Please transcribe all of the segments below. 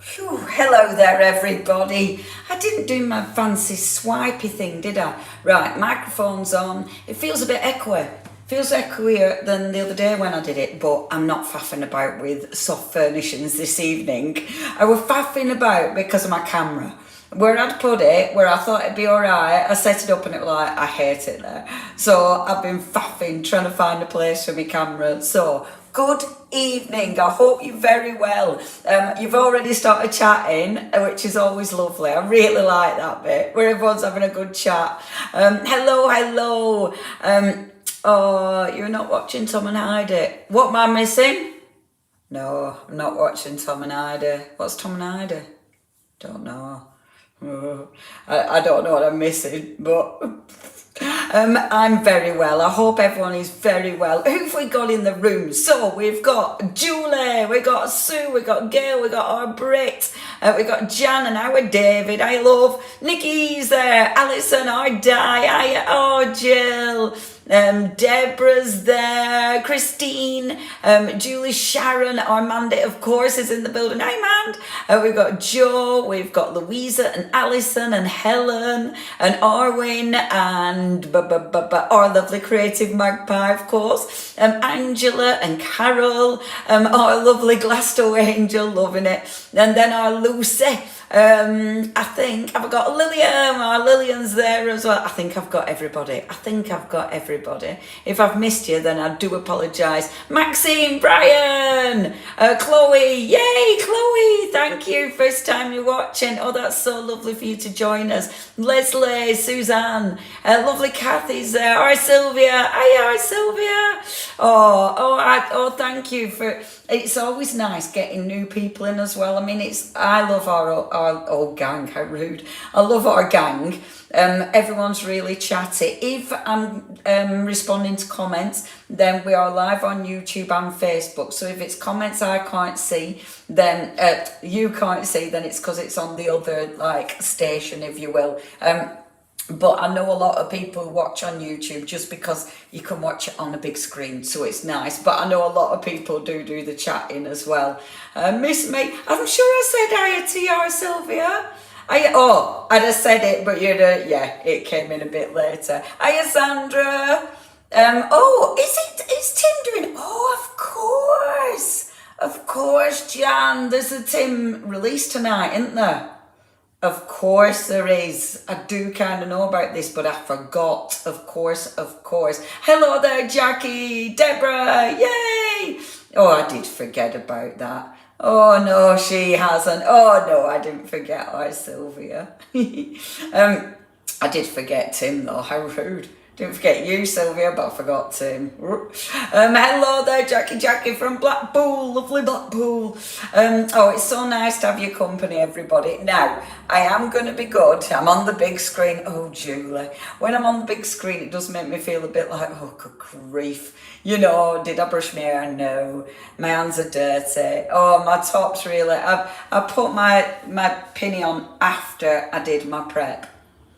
Phew, hello there everybody. I didn't do my fancy swipey thing, did I? Right, microphone's on. It feels a bit echoey. Feels echoier than the other day when I did it, but I'm not faffing about with soft furnishings this evening. I was faffing about because of my camera. Where I'd put it, where I thought it'd be alright, I set it up and it was like, I hate it there. So I've been faffing, trying to find a place for my camera. So, good evening. I hope you're very well. You've already started chatting, which is always lovely. I really like that bit, where everyone's having a good chat. Hello. Oh, you're not watching Tom and Heidi. What am I missing? No, I'm not watching Tom and Heidi. What's Tom and Heidi? Don't know. I don't know what I'm missing, but I'm very well. I hope everyone is very well. Who have we got in the room? So we've got Julie, we got Sue, we got Gail, we got our Brit, we got Jan and our David. I love Nikki's there, Alison, our Di, Jill. Deborah's there, Christine, Julie, Sharon, our Mandy, of course, is in the building. Hi, Mand. We've got Joe, we've got Louisa and Alison and Helen and Arwin and our lovely creative magpie, of course, Angela and Carol, our lovely Glasgow Angel, loving it, and then our Lucy. I think I've got Lillian's there as well. I think I've got everybody. If I've missed you, then I do apologise. Maxine, Brian, Chloe, yay, Chloe, thank you, first time you're watching. Oh, that's so lovely for you to join us. Leslie, Suzanne, lovely Kathy's there. Hi, Sylvia. Hi, Sylvia. Oh, thank you for. It's always nice getting new people in as well. I mean, I love our old gang. How rude! I love our gang. Everyone's really chatty. If I'm responding to comments, then we are live on YouTube and Facebook. So if it's comments I can't see, then you can't see, then it's because it's on the other station, if you will. But I know a lot of people watch on YouTube just because you can watch it on a big screen, so it's nice. But I know a lot of people do the chatting as well. Miss me, I'm sure I said hi to you, Sylvia. I'd have said it, but it came in a bit later. Hiya, Sandra. Is Tim doing? Oh, of course, Jan. There's a Tim release tonight, isn't there? Of course there is. I do kind of know about this, but I forgot. Of course. Hello there, Jackie, Deborah, yay! Oh, I did forget about that. Oh, no, she hasn't. Oh, no, I didn't forget. Oh, Sylvia. I did forget Tim, though. How rude. Didn't forget you, Sylvia, but I forgot Tim. Hello there, Jackie from Blackpool, lovely Blackpool. It's so nice to have your company, everybody. Now, I am going to be good. I'm on the big screen. Oh, Julie. When I'm on the big screen, it does make me feel a bit like, oh, good grief. You know, did I brush my hair? No. My hands are dirty. Oh, my top's really... I put my pinny on after I did my prep.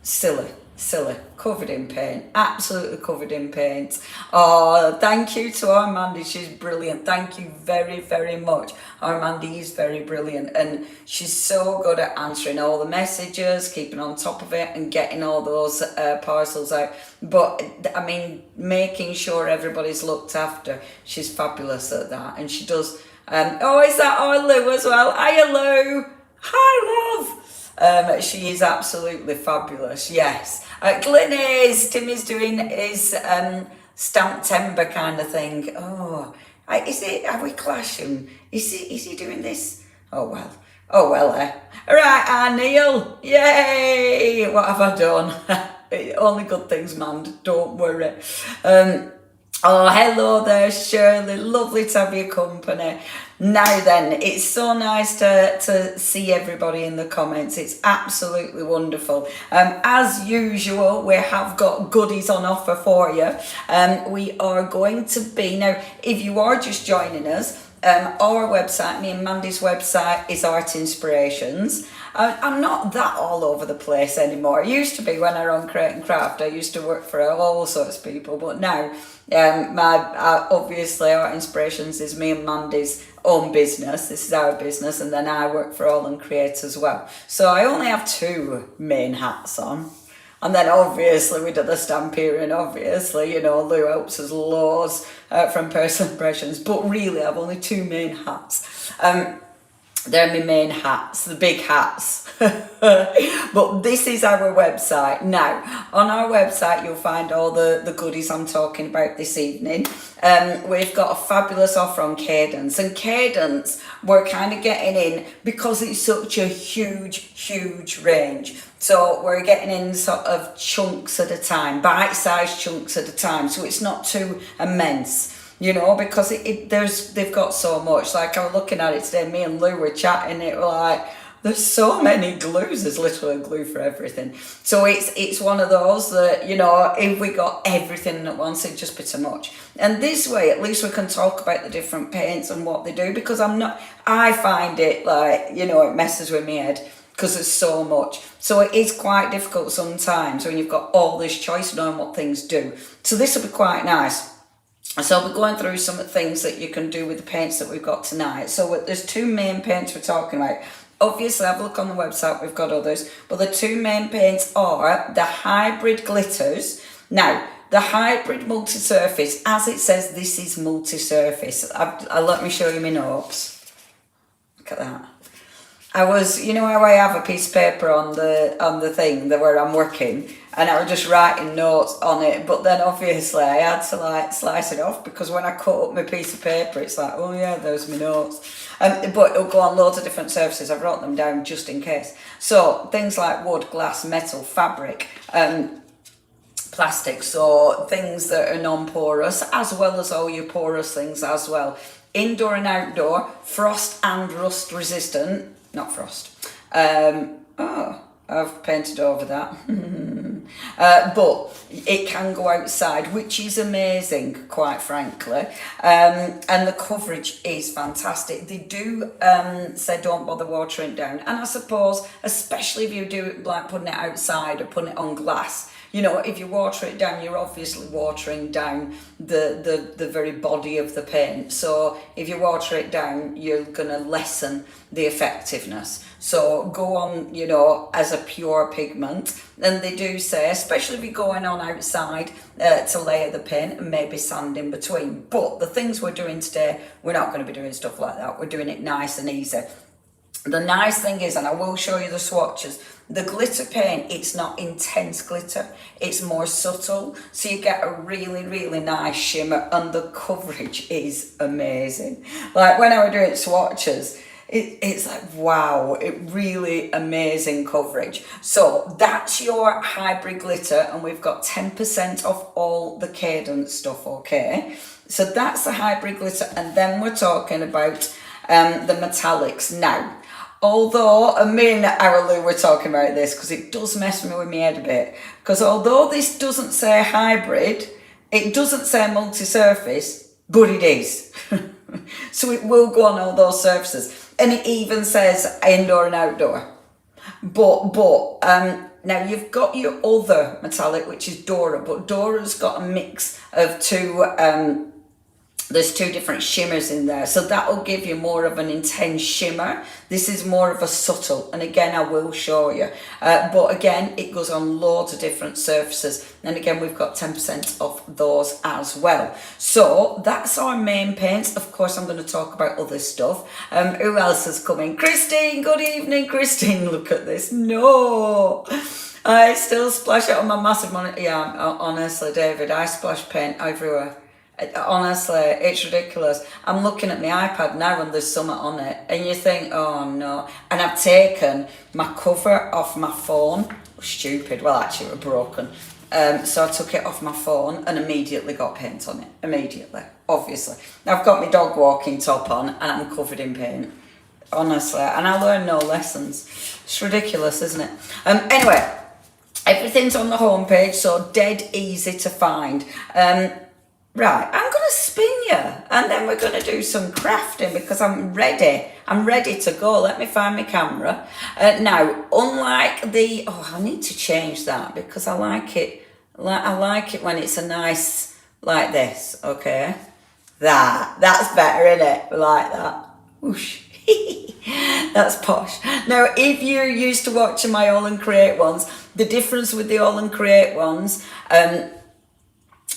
Silly, covered in paint, absolutely covered in paint. Oh, thank you to our Mandy, she's brilliant. Thank you very, very much. Our Mandy is very brilliant and she's so good at answering all the messages, keeping on top of it and getting all those parcels out. But, I mean, making sure everybody's looked after, she's fabulous at that. And she does, is that our Lou as well? Hiya, Lou. Hi, love. She is absolutely fabulous, yes. Glynis, Tim is doing his stamp timber kind of thing. Oh, are we clashing? Is he doing this? Oh well, Right, Neil, yay! What have I done? Only good things, man, don't worry. Hello there, Shirley. Lovely to have your company. Now then, it's so nice to see everybody in the comments. It's absolutely wonderful. As usual, we have got goodies on offer for you. We are going to be, now, if you are just joining us, our website, me and Mandy's website, is Art Inspirations. I'm not that all over the place anymore. I used to be when I run Create and Craft. I used to work for all sorts of people, but now obviously Art Inspirations is me and Mandy's own business. This is our business, and then I work for All and Create as well. So I only have two main hats on. And then obviously we do the stamping, and obviously, you know, Lou helps us loads from Personal Impressions. But really, I've only two main hats. They're my main hats, the big hats. But this is our website. Now, on our website, you'll find all the goodies I'm talking about this evening. We've got a fabulous offer on Cadence. And Cadence, we're kind of getting in because it's such a huge range. So we're getting in sort of chunks at a time, bite-sized chunks at a time. So it's not too immense. You know, because they've got so much. Like, I was looking at it today, me and Lou were chatting, it was like, there's so many glues, there's literally glue for everything. So it's one of those that, you know, if we got everything at once, it'd just be too much. And this way, at least we can talk about the different paints and what they do, because I find it like, you know, it messes with my head, because there's so much. So it is quite difficult sometimes when you've got all this choice knowing what things do. So this will be quite nice. So we're going through some of the things that you can do with the paints that we've got tonight. So there's two main paints we're talking about. Obviously, have a look on the website, we've got others. But the two main paints are the hybrid glitters. Now, the hybrid multi-surface, as it says, this is multi-surface. Let me show you my notes. Look at that. I was, you know how I have a piece of paper on the thing where I'm working, and I was just writing notes on it, but then obviously I had to like slice it off, because when I cut up my piece of paper, it's like, oh yeah, those are my notes. But it'll go on loads of different surfaces. I've wrote them down just in case. So things like wood, glass, metal, fabric, plastic, so things that are non-porous, as well as all your porous things as well. Indoor and outdoor, frost and rust resistant. Not frost. I've painted over that. But it can go outside, which is amazing, quite frankly. And the coverage is fantastic. They do say don't bother watering it down. And I suppose, especially if you do it like putting it outside or putting it on glass, you know, if you water it down, you're obviously watering down the very body of the paint. So if you water it down, you're going to lessen the effectiveness. So go on, you know, as a pure pigment. And they do say, especially if you're going on outside, to layer the paint and maybe sand in between. But the things we're doing today, we're not going to be doing stuff like that. We're doing it nice and easy. The nice thing is, and I will show you the swatches, the glitter paint, it's not intense glitter, it's more subtle, so you get a really nice shimmer, and the coverage is amazing. Like when I was doing swatches, it's like, wow, it really amazing coverage. So that's your hybrid glitter, and we've got 10% off all the Cadence stuff, okay? So that's the hybrid glitter, and then we're talking about the metallics. Now, although, me and Aralu were talking about this, because it does mess me with my head a bit, because although this doesn't say hybrid, it doesn't say multi-surface, but it is. So it will go on all those surfaces. And it even says indoor and outdoor. But now you've got your other metallic, which is Dora, but Dora's got a mix of two, there's two different shimmers in there, so that will give you more of an intense shimmer. This is more of a subtle, and again I will show you, but again it goes on loads of different surfaces, and again we've got 10% off those as well. So that's our main paints. Of course I'm going to talk about other stuff. Who else is coming? Christine, good evening Christine. Look at this. No, I still splash it on my massive monitor. Yeah, honestly David, I splash paint everywhere. Honestly, it's ridiculous. I'm looking at my iPad now and there's something on it, and you think, oh no. And I've taken my cover off my phone. Stupid. Well, actually, it was broken. So I took it off my phone and immediately got paint on it. Immediately, obviously. I've got my dog walking top on and I'm covered in paint. Honestly, and I learned no lessons. It's ridiculous, isn't it? Anyway, everything's on the homepage, so dead easy to find. Right, I'm going to spin you, and then we're going to do some crafting because I'm ready. I'm ready to go. Let me find my camera. Now, unlike the... Oh, I need to change that because I like it. I like it when it's a nice, like this, okay? That's better, isn't it? Like that. Whoosh. That's posh. Now, if you're used to watching my All and Create ones, the difference with the All and Create ones...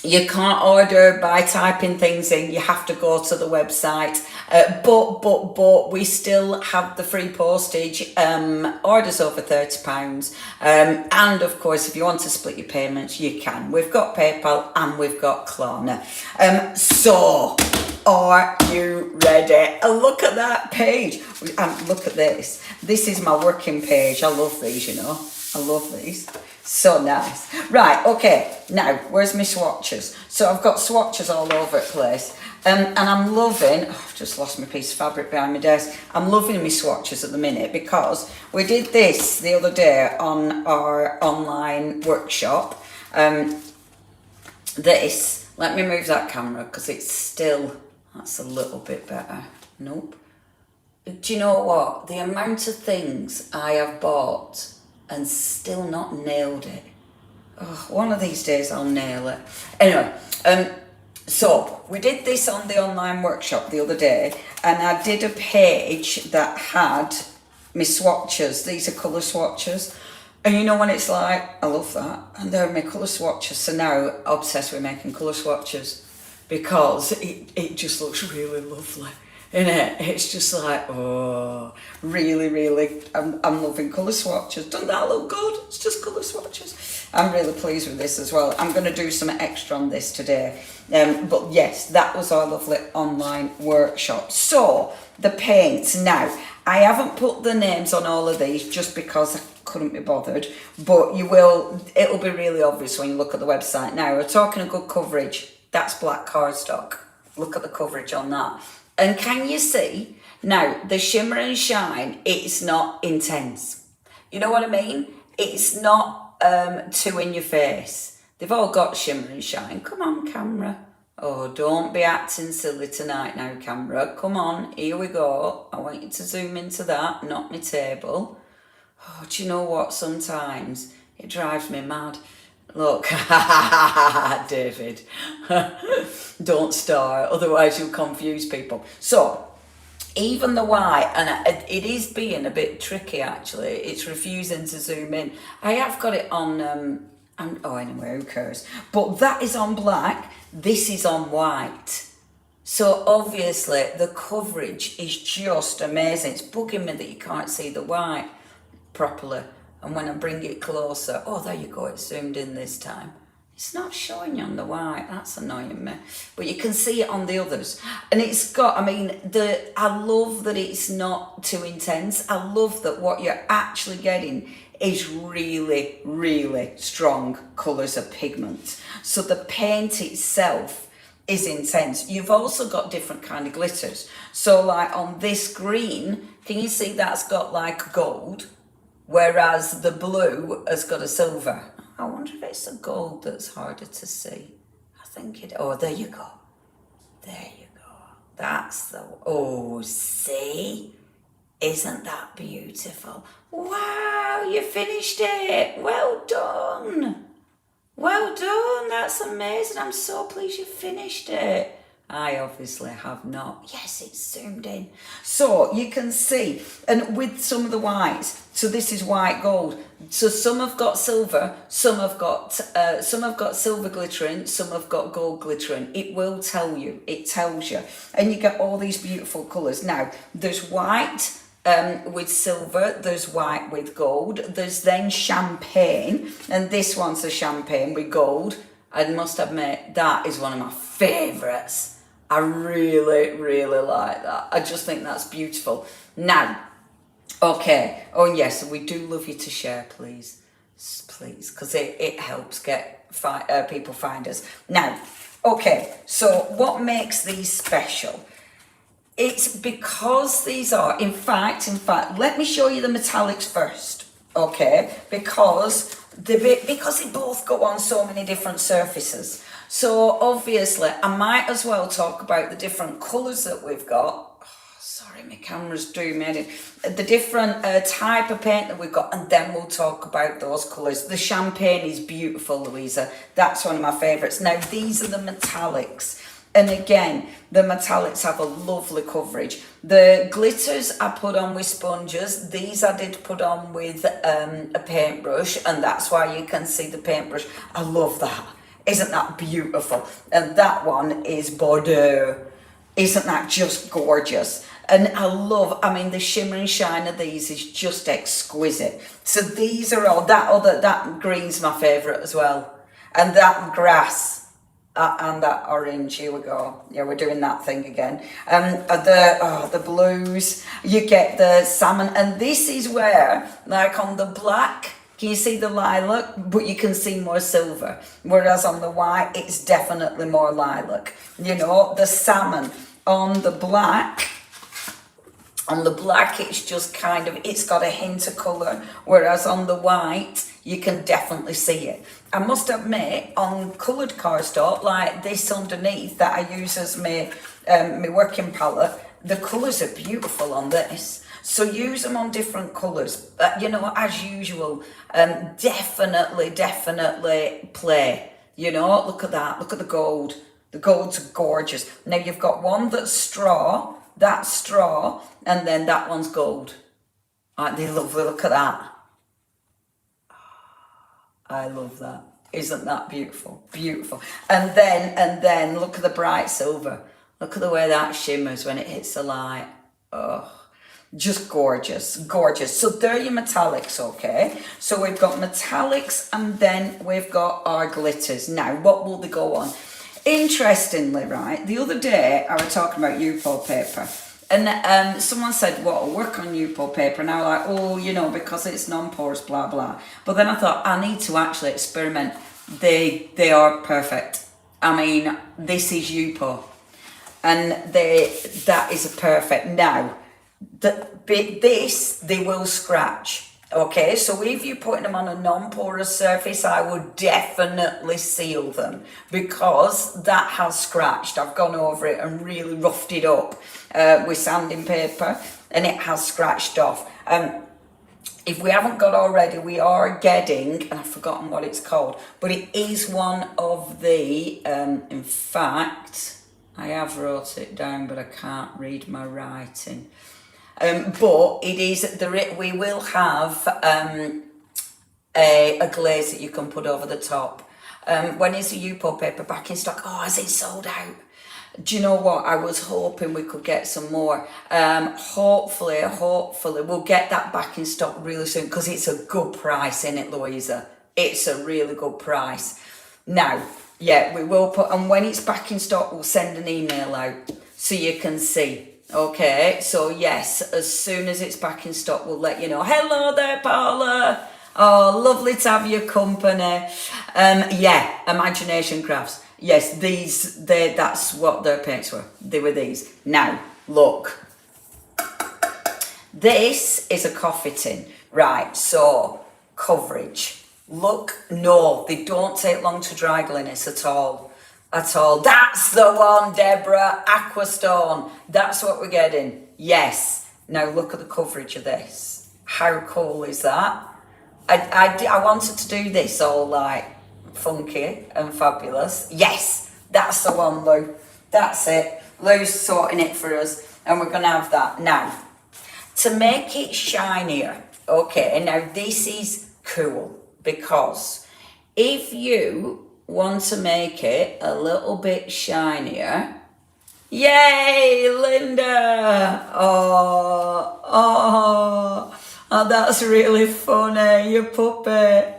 you can't order by typing things in. You have to go to the website. But we still have the free postage. Orders over £30. And of course, if you want to split your payments, you can. We've got PayPal and we've got Klarna. So, are you ready? Look at that page. Look at this. This is my working page. I love these, you know. I love these. So nice. Right, okay. Now, where's my swatches? So I've got swatches all over the place. And I'm loving... Oh, I've just lost my piece of fabric behind my desk. I'm loving my swatches at the minute because we did this the other day on our online workshop. This... Let me move that camera because it's still... That's a little bit better. Nope. Do you know what? The amount of things I have bought... and still not nailed it. Oh, one of these days I'll nail it. Anyway, so we did this on the online workshop the other day, and I did a page that had my swatches. These are colour swatches. And you know when it's like, I love that. And they're my colour swatches. So now I'm obsessed with making colour swatches because it just looks really lovely. Innit? It's just like, oh, really, I'm loving colour swatches. Doesn't that look good? It's just colour swatches. I'm really pleased with this as well. I'm going to do some extra on this today. But yes, that was our lovely online workshop. So, the paints. Now, I haven't put the names on all of these just because I couldn't be bothered. But it'll be really obvious when you look at the website. Now, we're talking a good coverage. That's black cardstock. Look at the coverage on that. And can you see, now, the shimmer and shine, it's not intense. You know what I mean? It's not too in your face. They've all got shimmer and shine. Come on, camera. Oh, don't be acting silly tonight now, camera. Come on, here we go. I want you to zoom into that, not my table. Oh, do you know what? Sometimes it drives me mad. Look, David, don't start, otherwise you'll confuse people. So, even the white, and it is being a bit tricky actually, it's refusing to zoom in. I have got it on, anyway, who cares? But that is on black, this is on white. So obviously the coverage is just amazing. It's bugging me that you can't see the white properly. And when I bring it closer, oh, there you go, it's zoomed in this time. It's not showing you on the white, that's annoying me. But you can see it on the others. And it's got, I love that it's not too intense. I love that what you're actually getting is really, really strong colours of pigment. So the paint itself is intense. You've also got different kind of glitters. So like on this green, can you see that's got like gold? Whereas the blue has got a silver. I wonder if it's the gold that's harder to see. I think it, oh, there you go. There you go. That's the, oh, see? Isn't that beautiful? Wow, you finished it. Well done. Well done, that's amazing. I'm so pleased you finished it. I obviously have not. Yes, it's zoomed in. So you can see, and with some of the whites, so this is white gold. So some have got silver, some have got silver glittering, some have got gold glittering. It will tell you, it tells you. And you get all these beautiful colours. Now, there's white with silver, there's white with gold, there's then champagne, and this one's a champagne with gold. I must admit, that is one of my favourites. I really, really like that. I just think that's beautiful. Now, okay. Oh, yes, we do love you to share, please. Please, because it helps get people find us. Now, okay, so what makes these special? It's because these are, in fact, let me show you the metallics first, okay? Because because they both go on so many different surfaces. So obviously I might as well talk about the different colours that we've got. Oh, sorry, my camera's zooming in. The different type of paint that we've got, and then we'll talk about those colours. The champagne is beautiful, Louisa. That's one of my favourites. Now these are the metallics. And again, the metallics have a lovely coverage. The glitters I put on with sponges. These I did put on with a paintbrush, and that's why you can see the paintbrush. I love that. Isn't that beautiful? And that one is Bordeaux. Isn't that just gorgeous? And I mean, the shimmer and shine of these is just exquisite. So these are all, that green's my favourite as well. And that grass. And that orange, here we go. Yeah, we're doing that thing again. The blues, you get the salmon, and this is where, like on the black, can you see the lilac? But you can see more silver. Whereas on the white, it's definitely more lilac. You know, the salmon on the black, it's just kind of, it's got a hint of colour, whereas on the white, you can definitely see it. I must admit, on coloured cardstock, like this underneath that I use as my working palette, the colours are beautiful on this. So use them on different colours. You know, as usual, definitely play. You know, look at that, look at the gold. The gold's gorgeous. Now you've got one that's straw, and then that one's gold. Aren't they lovely? Look at that. I love that. Isn't that beautiful? Beautiful. And then look at the bright silver. Look at the way that shimmers when it hits the light. Oh, just gorgeous, gorgeous. So they're your metallics, okay? So we've got metallics, and then we've got our glitters. Now, what will they go on? Interestingly, right, the other day I was talking about Yupo paper. And someone said, well, I'll work on Yupo paper. And I was like, oh, you know, because it's non-porous, blah, blah. But then I thought, I need to actually experiment. They are perfect. I mean, this is Yupo. And that is perfect. Now, they will scratch. Okay, so if you're putting them on a non-porous surface, I would definitely seal them, because that has scratched. I've gone over it and really roughed it up with sanding paper, and it has scratched off. If we haven't got already, we are getting, and I've forgotten what it's called, but it is one of the, in fact, I have wrote it down, but I can't read my writing. But it is, we will have a glaze that you can put over the top. When is the Yupo paper back in stock? Oh, has it sold out? Do you know what? I was hoping we could get some more. Hopefully, we'll get that back in stock really soon, because it's a good price, isn't it, Louisa? It's a really good price. Now, yeah, we will put, and when it's back in stock, we'll send an email out so you can see. Okay, so yes, as soon as it's back in stock, we'll let you know. Hello there, Paula. Oh, lovely to have your company. Yeah, Imagination Crafts. Yes, that's what their paints were. They were these. Now, look. This is a coffee tin. Right, so coverage. Look, no, they don't take long to dry, Glynis, at all. At all. That's the one, Deborah. Aquastone. That's what we're getting. Yes. Now look at the coverage of this. How cool is that? I wanted to do this all like funky and fabulous. Yes, that's the one, Lou. That's it. Lou's sorting it for us, and we're going to have that. Now, to make it shinier, okay, now this is cool, because if you want to make it a little bit shinier, yay, Linda! Oh, that's really funny, your puppet.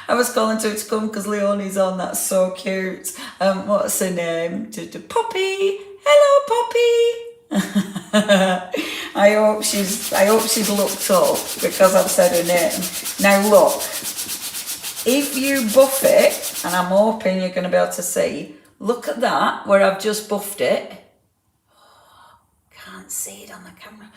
I was calling to her to come because Leonie's on. That's so cute. What's her name? Poppy. Hello, Poppy. I hope she's looked up because I've said her name. Now look, if you buff it, and I'm hoping you're going to be able to see, look at that where I've just buffed it. Can't see it on the camera,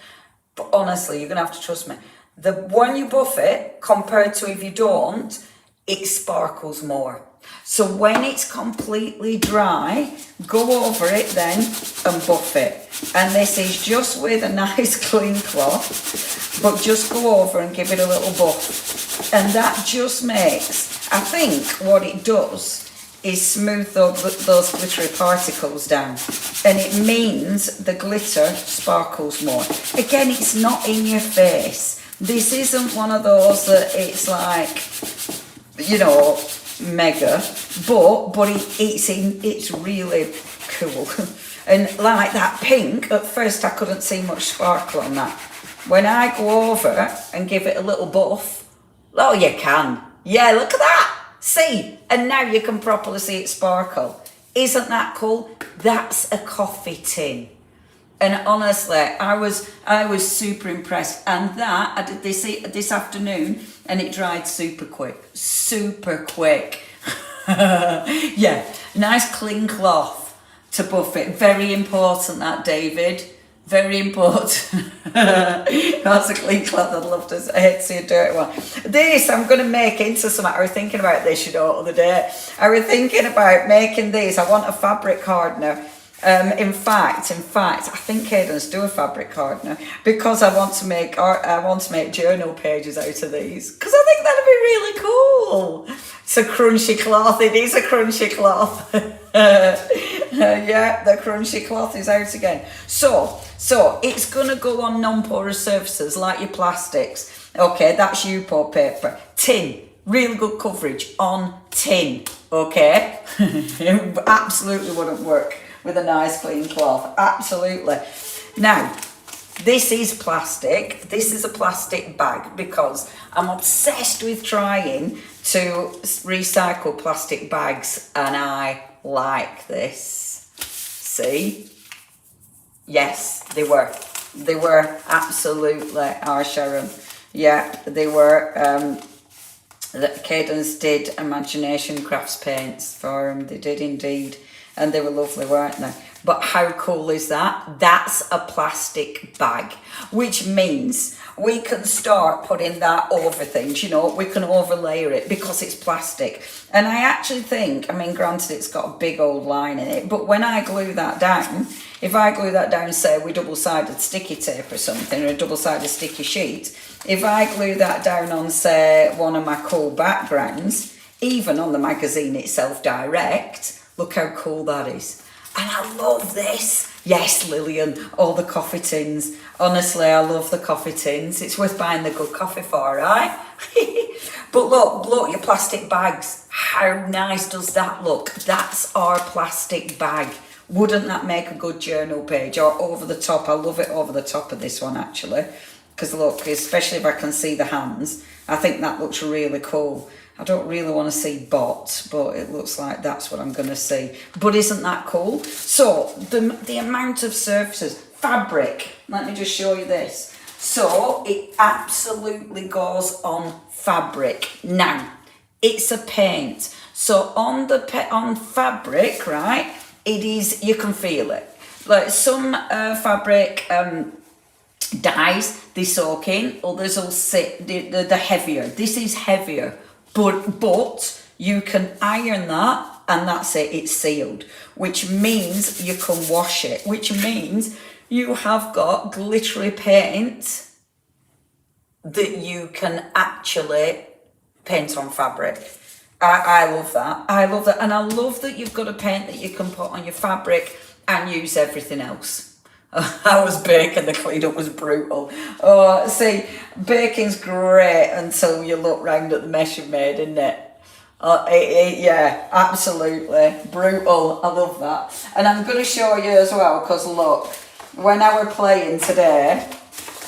but honestly, you're going to have to trust me. When you buff it, compared to if you don't, it sparkles more. So when it's completely dry, go over it then and buff it. And this is just with a nice clean cloth, but just go over and give it a little buff. And that just makes, I think what it does is smooth those glittery particles down. And it means the glitter sparkles more. Again, it's not in your face. This isn't one of those that it's like, you know, mega, but it's really cool. And like that pink, at first I couldn't see much sparkle on that. When I go over and give it a little buff, oh, you can. Yeah, look at that. See, and now you can properly see it sparkle. Isn't that cool? That's a coffee tin. And honestly, I was super impressed. And that, I did this afternoon, and it dried super quick. Super quick. Yeah, nice clean cloth to buff it. Very important, that, David. Very important. That's a clean cloth. I'd love to. I hate to see a dirty one. This I'm going to make into something. I was thinking about this, you know, the other day. I was thinking about making these. I want a fabric hardener. In fact, I think Cadence do a fabric hardener because I want to make art. I want to make journal pages out of these because I think that'd be really cool. It's a crunchy cloth. It is a crunchy cloth. Yeah, the crunchy cloth is out again. So it's gonna go on non-porous surfaces like your plastics. Okay, that's UPO paper. Tin, really good coverage on tin. Okay, it absolutely wouldn't work with a nice clean cloth. Absolutely. Now, this is plastic. This is a plastic bag because I'm obsessed with trying to recycle plastic bags, and I like this. See? Yes, they were. They were absolutely, Sharon. Yeah, they were. That Cadence did Imagination Crafts paints for them. They did indeed. And they were lovely, weren't they? But how cool is that? That's a plastic bag, which means we can start putting that over things, you know, we can overlayer it because it's plastic. And I actually think, I mean, granted, it's got a big old line in it, but when I glue that down, if I glue that down, say, with double-sided sticky tape or something, or a double-sided sticky sheet, if I glue that down on, say, one of my cool backgrounds, even on the magazine itself direct, look how cool that is. And I love this. Yes, Lillian, all the coffee tins. Honestly, I love the coffee tins. It's worth buying the good coffee for, right? But look, your plastic bags. How nice does that look? That's our plastic bag. Wouldn't that make a good journal page? Or over the top. I love it over the top of this one, actually. Because look, especially if I can see the hands, I think that looks really cool. I don't really want to see bot, but it looks like that's what I'm going to see. But isn't that cool? So the amount of surfaces, fabric, let me just show you this. So it absolutely goes on fabric. Now, it's a paint. So on fabric, right, it is, you can feel it. Like some fabric dyes, they soak in, others will sit, they're heavier. This is heavier. But you can iron that and that's it, it's sealed, which means you can wash it, which means you have got glittery paint that you can actually paint on fabric. I love that. I love that. And I love that you've got a paint that you can put on your fabric and use everything else. I was baking, the cleanup was brutal. Oh, see, baking's great until you look round at the mess you've made, isn't it? Yeah, absolutely. Brutal. I love that. And I'm going to show you as well, because look, when I were playing today,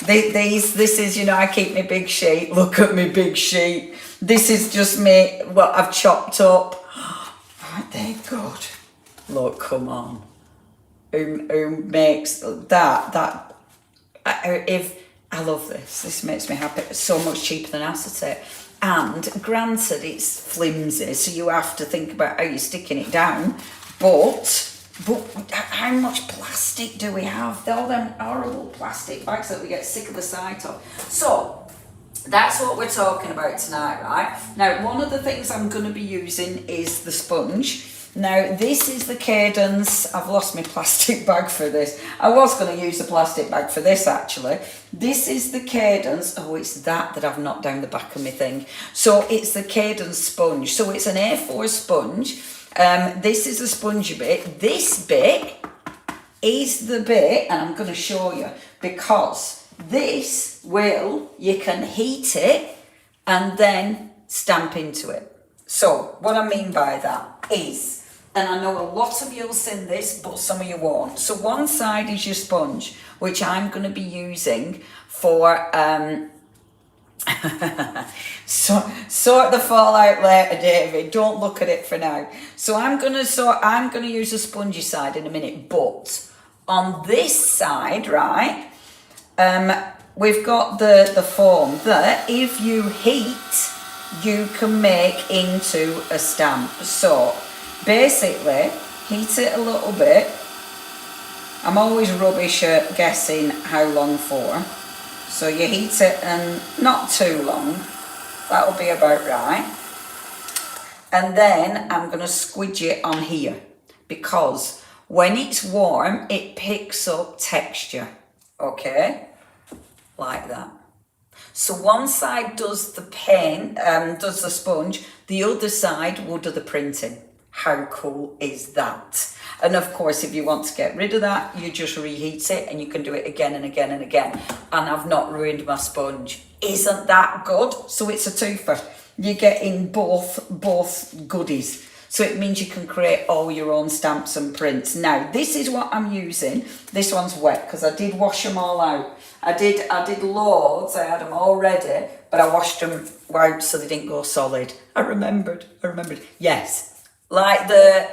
this is, you know, I keep my big sheet. Look at my big sheet. This is just me, what I've chopped up. Aren't they good? Look, come on. Who makes that if I love this makes me happy. It's so much cheaper than acetate, and granted it's flimsy, so you have to think about how you're sticking it down, but how much plastic do we have? All them horrible plastic bags that we get sick of the sight of. So That's what we're talking about tonight, right? Now, one of the things I'm going to be using is the sponge. Now, this is the Cadence. I've lost my plastic bag for this. I was going to use the plastic bag for this, actually. This is the Cadence. Oh, it's that I've knocked down the back of my thing. So, it's the Cadence sponge. So, it's an A4 sponge. This is a spongy bit. This bit is the bit, and I'm going to show you, because this you can heat it and then stamp into it. So, what I mean by that is, and I know a lot of you'll seen this, but some of you won't. So one side is your sponge, which I'm going to be using for sort the fallout later, David. Don't look at it for now. So I'm going to use the spongy side in a minute, but on this side, right? We've got the foam that if you heat, you can make into a stamp. So basically, heat it a little bit. I'm always rubbish at guessing how long for. So you heat it and not too long. That'll be about right. And then I'm going to squidge it on here, because when it's warm, it picks up texture. Okay? Like that. So one side does the paint, does the sponge, the other side will do the printing. How cool is that? And of course, if you want to get rid of that, you just reheat it and you can do it again and again and again. And I've not ruined my sponge. Isn't that good? So it's a twofer. You're getting both goodies. So it means you can create all your own stamps and prints. Now, this is what I'm using. This one's wet because I did wash them all out. I did loads. I had them all ready, but I washed them out so they didn't go solid. I remembered. Yes. Like the,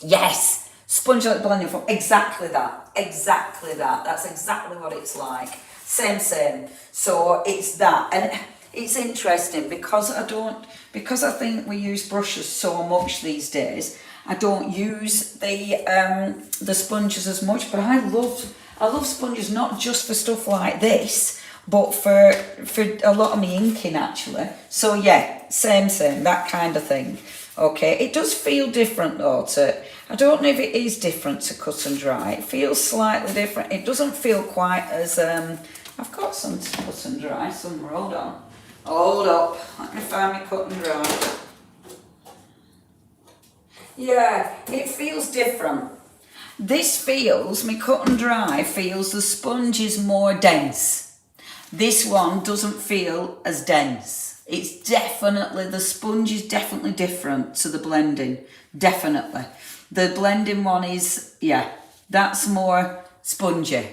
yes, sponge like the blending foam. Exactly that. That's exactly what it's like. Same. So it's that. And it's interesting because I think we use brushes so much these days. I don't use the sponges as much, but I love sponges, not just for stuff like this, but for a lot of my inking actually. So yeah, same, that kind of thing. Okay, it does feel different though I don't know if it is different to cut and dry. It feels slightly different. It doesn't feel quite as, I've got some to cut and dry somewhere, hold up, let me find my cut and dry. Yeah, it feels different. This feels, my cut and dry feels the sponge is more dense. This one doesn't feel as dense. It's definitely, the sponge is definitely different to the blending. Definitely. The blending one is, yeah, that's more spongy.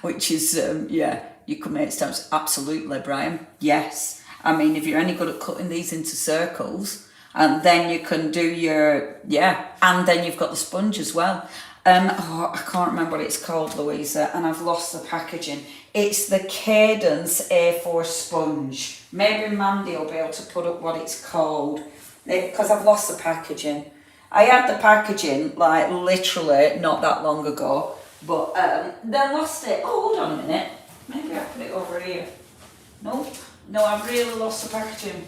Which is, yeah, you can make stamps. Absolutely, Brian. Yes. I mean, if you're any good at cutting these into circles, and then you can do your, yeah, and then you've got the sponge as well. I can't remember what it's called, Louisa, and I've lost the packaging. It's the Cadence A4 sponge. Maybe Mandy will be able to put up what it's called, because I've lost the packaging. I had the packaging, like, literally not that long ago, but then lost it. Oh, hold on a minute. Maybe I put it over here. No, I've really lost the packaging.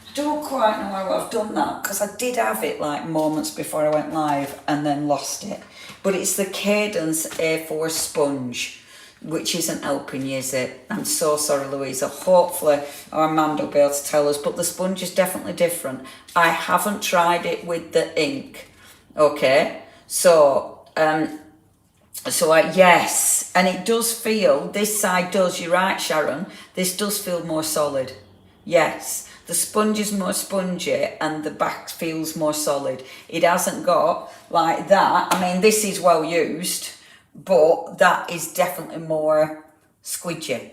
I don't quite know how I've done that, because I did have it like moments before I went live and then lost it. But it's the Cadence A4 sponge, which isn't helping you, is it? I'm so sorry, Louisa. Hopefully our Amanda will be able to tell us, but the sponge is definitely different. I haven't tried it with the ink. Okay, so yes, and it does feel, this side does, you're right, Sharon, this does feel more solid. Yes. The sponge is more spongy and the back feels more solid. It hasn't got like that. I mean, this is well used, but that is definitely more squidgy.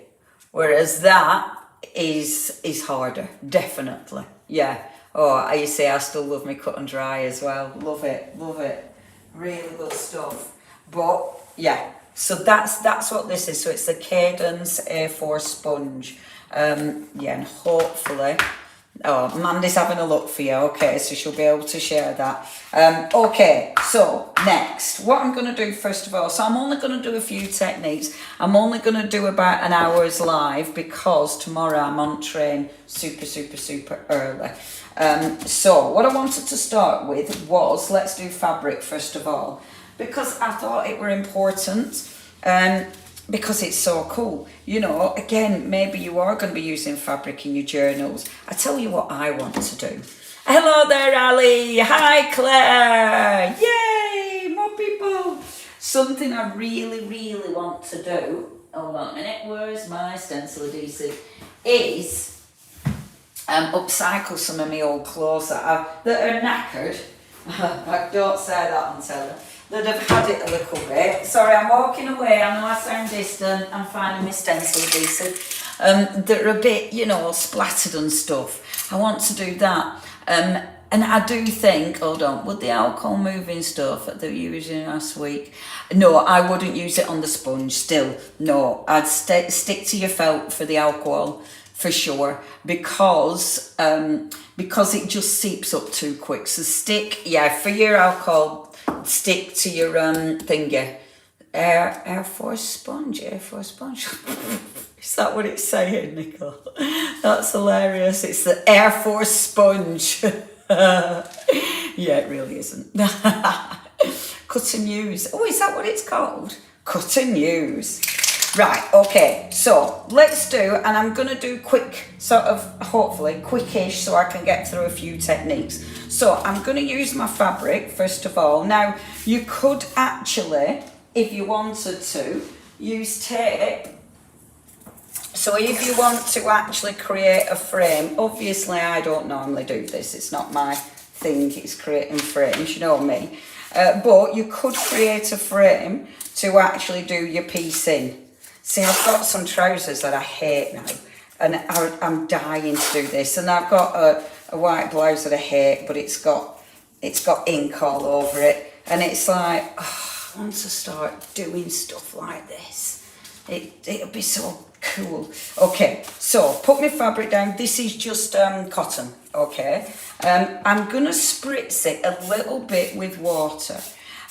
Whereas that is harder, definitely. Yeah. Oh, you see, I still love my cut and dry as well. Love it. Really good stuff. But yeah, so that's what this is. So it's the Cadence A4 sponge. Yeah, and hopefully Oh, Mandy's having a look for you. Okay, so she'll be able to share that. Okay, so next, what I'm going to do first of all, so I'm only going to do a few techniques. I'm only going to do about an hour's live because tomorrow I'm on train super early. So what I wanted to start with was, let's do fabric first of all, because I thought it were important. Because it's so cool. You know, again, maybe you are going to be using fabric in your journals. I tell you what I want to do. Hello there, Ali. Hi, Claire. Yay, more people. Something I really want to do, hold on a minute, where's my stencil adhesive, is upcycle some of my old clothes that are knackered. I don't say that on telly. That have had it a little bit. Sorry, I'm walking away. I know I sound distant. I'm finding my stencil adhesive. That are a bit, you know, splattered and stuff. I want to do that. And I do think, hold on, would the alcohol moving stuff that you were using last week? No, I wouldn't use it on the sponge still. No, I'd stick to your felt for the alcohol for sure, because it just seeps up too quick. So stick, yeah, for your alcohol, stick to your thingy. Air Force sponge. Is that what it's saying, Nicole? That's hilarious. It's the Air Force sponge. Yeah, it really isn't. Cut and use. Oh, is that what it's called? Cut and use. Right, okay, so let's do, and I'm going to do quick, sort of, hopefully, quickish, so I can get through a few techniques. So I'm going to use my fabric, first of all. Now, you could actually, if you wanted to, use tape. So if you want to actually create a frame, obviously I don't normally do this, it's not my thing, it's creating frames, you know me. But you could create a frame to actually do your piece in. See, I've got some trousers that I hate now, and I'm dying to do this. And I've got a white blouse that I hate, but it's got ink all over it. And it's like, oh, I want to start doing stuff like this. It'll be so cool. Okay, so put my fabric down. This is just cotton, okay? I'm going to spritz it a little bit with water.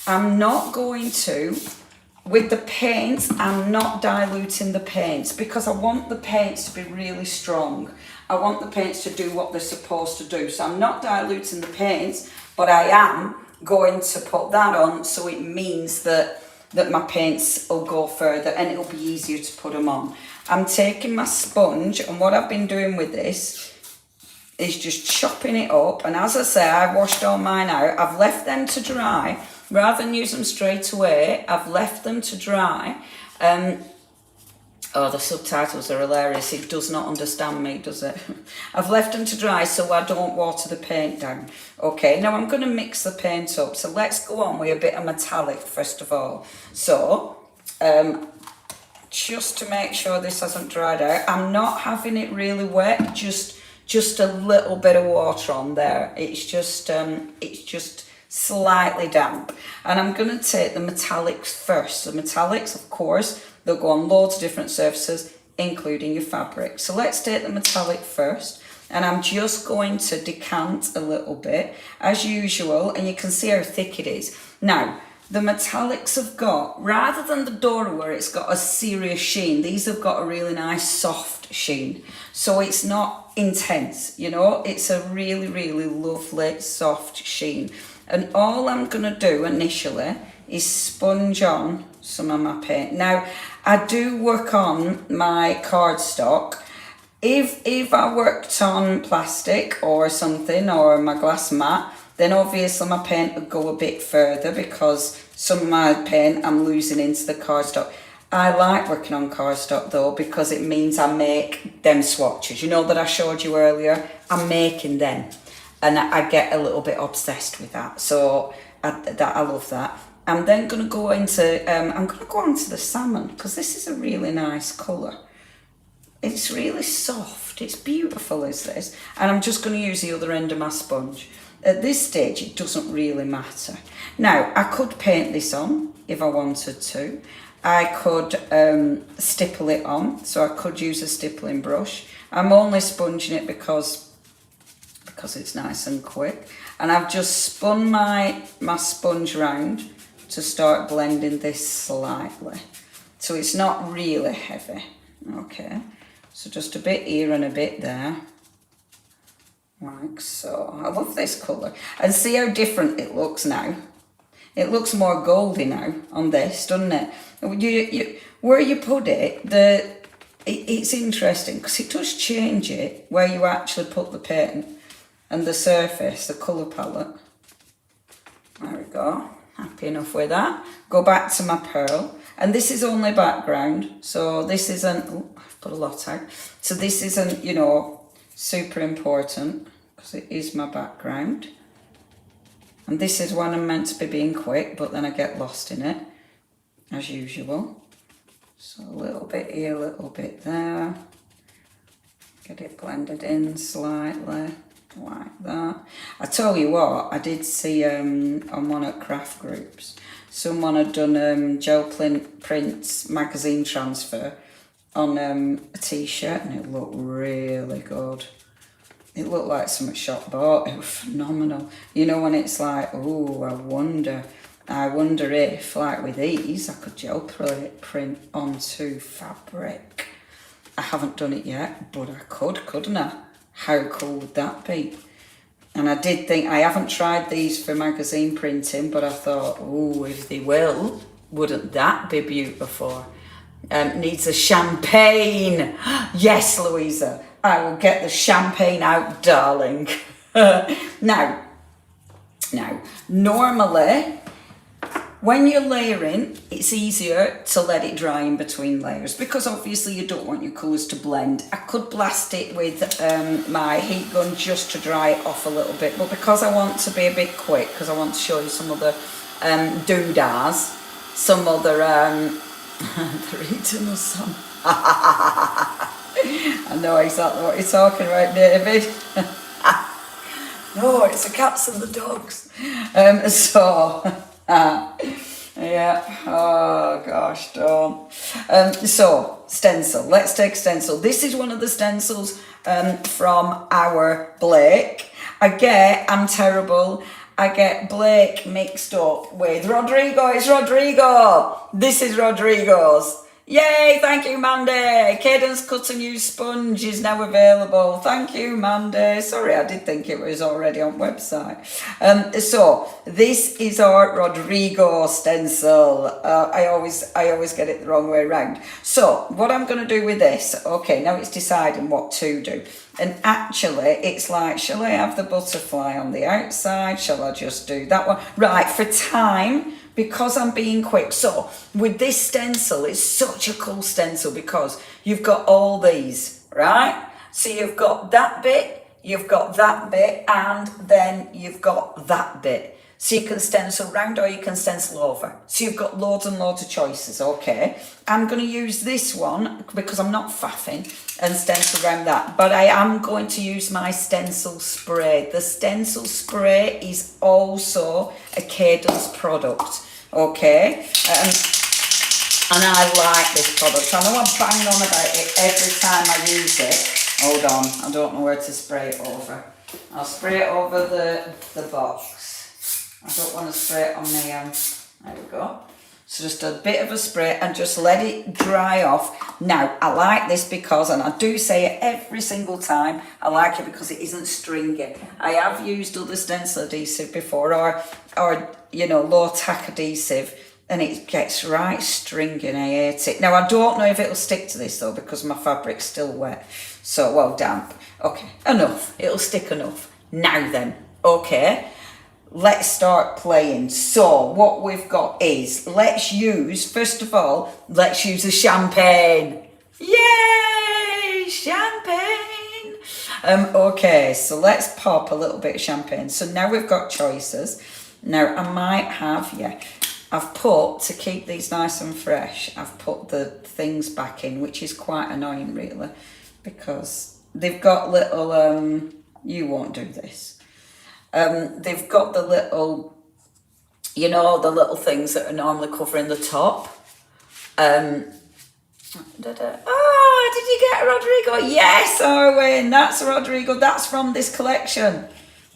I'm not going to... With the paints, I'm not diluting the paints because I want the paints to be really strong. I want the paints to do what they're supposed to do. So I'm not diluting the paints, but I am going to put that on, so it means that my paints will go further and it'll be easier to put them on. I'm taking my sponge, and what I've been doing with this is just chopping it up. And as I say, I've washed all mine out. I've left them to dry. Rather than use them straight away, I've left them to dry. Oh, the subtitles are hilarious. It does not understand me, does it? I've left them to dry so I don't water the paint down. Okay, now I'm going to mix the paint up. So let's go on with a bit of metallic first of all. So, just to make sure this hasn't dried out, I'm not having it really wet, just a little bit of water on there. It's just slightly damp. And I'm going to take the metallics first. The metallics, of course, they'll go on loads of different surfaces, including your fabric. So let's take the metallic first. And I'm just going to decant a little bit, as usual, and you can see how thick it is. Now, the metallics have got, rather than the Dora where it's got a serious sheen, these have got a really nice soft sheen. So it's not intense, you know, it's a really, really lovely soft sheen. And all I'm going to do initially is sponge on some of my paint. Now, I do work on my cardstock. If I worked on plastic or something, or my glass mat, then obviously my paint would go a bit further because some of my paint I'm losing into the cardstock. I like working on cardstock though, because it means I make them swatches. You know that I showed you earlier? I'm making them. And I get a little bit obsessed with that. So I love that. I'm then going to go into, I'm going to go on to the salmon, because this is a really nice colour. It's really soft. It's beautiful, is this? And I'm just going to use the other end of my sponge. At this stage, it doesn't really matter. Now, I could paint this on if I wanted to. I could stipple it on, so I could use a stippling brush. I'm only sponging it because because it's nice and quick. And I've just spun my sponge round to start blending this slightly. So it's not really heavy. Okay, so just a bit here and a bit there. Like so. I love this colour. And see how different it looks now. It looks more goldy now on this, doesn't it? Where you put it, it's interesting because it does change it where you actually put the paint and the surface, the colour palette. There we go. Happy enough with that. Go back to my pearl. And this is only background. So this isn't, oh, I've put a lot out. So this isn't, you know, super important because it is my background. And this is when I'm meant to be being quick, but then I get lost in it, as usual. So a little bit here, a little bit there. Get it blended in slightly, like that. I tell you what, I did see on one of craft groups, someone had done gel prints magazine transfer on a t-shirt, and it looked really good. It looked like something shop bought. It was phenomenal. You know, when it's like, oh, I wonder if, like with these, I could gel print onto fabric. I haven't done it yet, but I could, couldn't I? How cool would that be? And I did think, I haven't tried these for magazine printing, but I thought, oh, if they will, wouldn't that be beautiful? Needs a champagne. Yes, Louisa, I will get the champagne out, darling. Now, normally, when you're layering, it's easier to let it dry in between layers because obviously you don't want your colours to blend. I could blast it with my heat gun just to dry it off a little bit, but because I want to be a bit quick, because I want to show you some other doodahs, some other, they're eating us some. I know exactly what you're talking about, David. No, it's the cats and the dogs. Yeah, oh gosh, don't. So, stencil, let's take stencil. This is one of the stencils from our Blake. I'm terrible. I get Blake mixed up with Rodrigo. It's Rodrigo. This is Rodrigo's. Yay, thank you, Mandy. Cadence Cut and Use Sponge is now available. Thank you, Mandy. Sorry, I did think it was already on website. So this is our Rodrigo stencil. I always get it the wrong way around. So what I'm going to do with this, okay, now it's deciding what to do. And actually, it's like, shall I have the butterfly on the outside? Shall I just do that one? Right, for time, because I'm being quick. So with this stencil, it's such a cool stencil because you've got all these, right? So you've got that bit, you've got that bit, and then you've got that bit. So you can stencil round or you can stencil over. So you've got loads and loads of choices, okay? I'm going to use this one because I'm not faffing and stencil around that. But I am going to use my stencil spray. The stencil spray is also a Cadence product, okay? And I like this product. I know I bang on about it every time I use it. Hold on, I don't know where to spray it over. I'll spray it over the box. I don't want to spray it on me. There we go. So just a bit of a spray and just let it dry off. Now, I like this because, and I do say it every single time, I like it because it isn't stringy. I have used other stencil adhesive before or you know, low tack adhesive, and it gets right stringy and I hate it. Now, I don't know if it'll stick to this though because my fabric's still wet. So, well, damp. Okay, enough. It'll stick enough. Now then, okay. Let's start playing. So what we've got is, first of all, let's use a champagne. Yay, champagne. Okay, so let's pop a little bit of champagne. So now we've got choices. Now I might have, I've put, to keep these nice and fresh, I've put the things back in, which is quite annoying really, because they've got little, you won't do this. They've got the little, you know, the little things that are normally covering the top. Oh, did you get Rodrigo? Yes, Owen, that's Rodrigo. That's from this collection.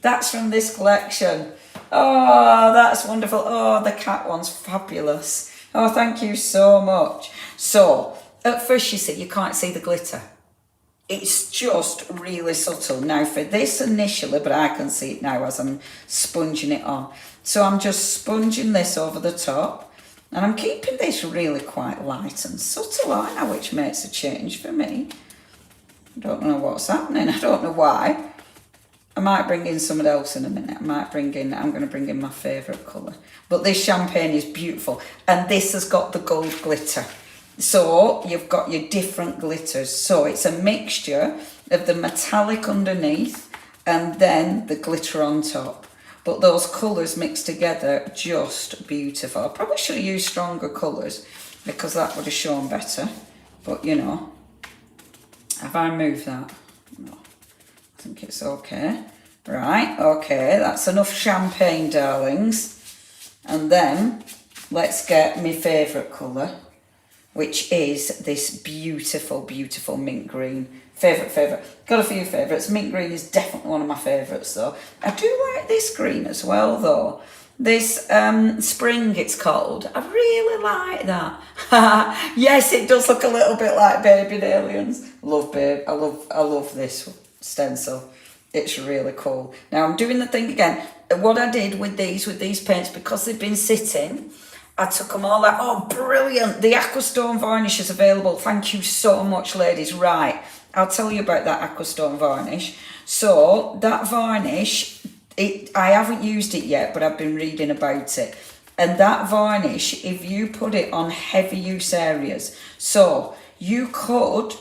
That's from this collection. Oh, that's wonderful. Oh, the cat one's fabulous. Oh, thank you so much. So, at first you see, you can't see the glitter. It's just really subtle. Now for this initially, but I can see it now as I'm sponging it on. So I'm just sponging this over the top. And I'm keeping this really quite light and subtle, aren't I? Which makes a change for me. I don't know what's happening. I don't know why. I might bring in someone else in a minute. I'm going to bring in my favourite colour. But this champagne is beautiful. And this has got the gold glitter. So you've got your different glitters. So it's a mixture of the metallic underneath and then the glitter on top. But those colours mixed together, just beautiful. I probably should have used stronger colours because that would have shown better. But you know, have I moved that? No. I think it's okay. Right, okay, that's enough champagne, darlings. And then let's get my favourite colour, which is this beautiful, beautiful mint green. Favourite. Got a few favourites. Mint green is definitely one of my favourites though. I do like this green as well though. This spring it's called. I really like that. Yes, it does look a little bit like Baby Aliens. I love this stencil. It's really cool. Now I'm doing the thing again. What I did with these paints, because they've been sitting, I took them all out. Oh, brilliant. The Aquastone varnish is available. Thank you so much, ladies. Right, I'll tell you about that Aquastone varnish. So that varnish, I haven't used it yet, but I've been reading about it. And that varnish, if you put it on heavy use areas, so you could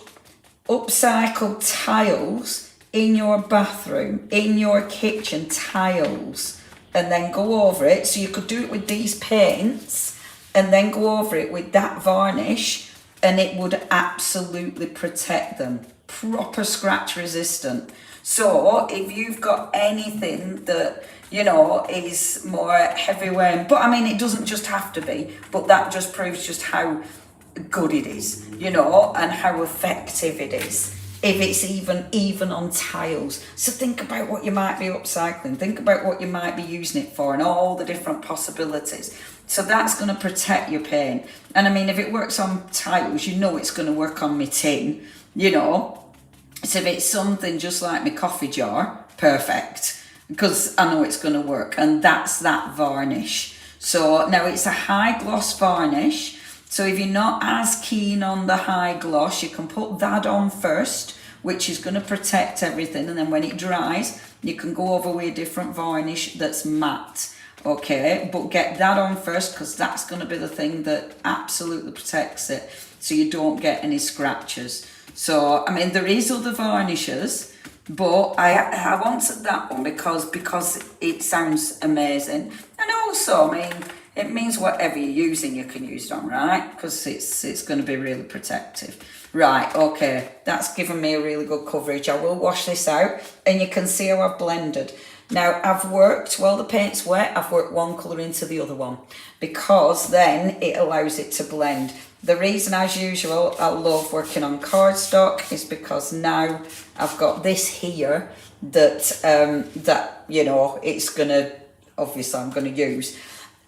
upcycle tiles in your bathroom, in your kitchen, tiles, and then go over it. So you could do it with these paints and then go over it with that varnish, and it would absolutely protect them. Proper scratch resistant. So if you've got anything that, you know, is more heavy wearing, but I mean, it doesn't just have to be, but that just proves just how good it is, you know, and how effective it is. If it's even on tiles. So think about what you might be upcycling. Think about what you might be using it for and all the different possibilities. So that's going to protect your paint. And I mean, if it works on tiles, you know it's going to work on my tin, you know. So if it's something just like my coffee jar, perfect. Because I know it's going to work. And that's that varnish. So now it's a high gloss varnish. So if you're not as keen on the high gloss, you can put that on first, which is going to protect everything. And then when it dries, you can go over with a different varnish that's matte. Okay, but get that on first because that's going to be the thing that absolutely protects it so you don't get any scratches. So, I mean, there is other varnishes, but I wanted that one because it sounds amazing. And also, I mean, it means whatever you're using, you can use it on, right? Because it's going to be really protective. Right, okay, that's given me a really good coverage. I will wash this out, and you can see how I've blended. Now, I've worked, while the paint's wet, I've worked one colour into the other one, because then it allows it to blend. The reason, as usual, I love working on cardstock is because now I've got this here that you know, it's going to, obviously I'm going to use.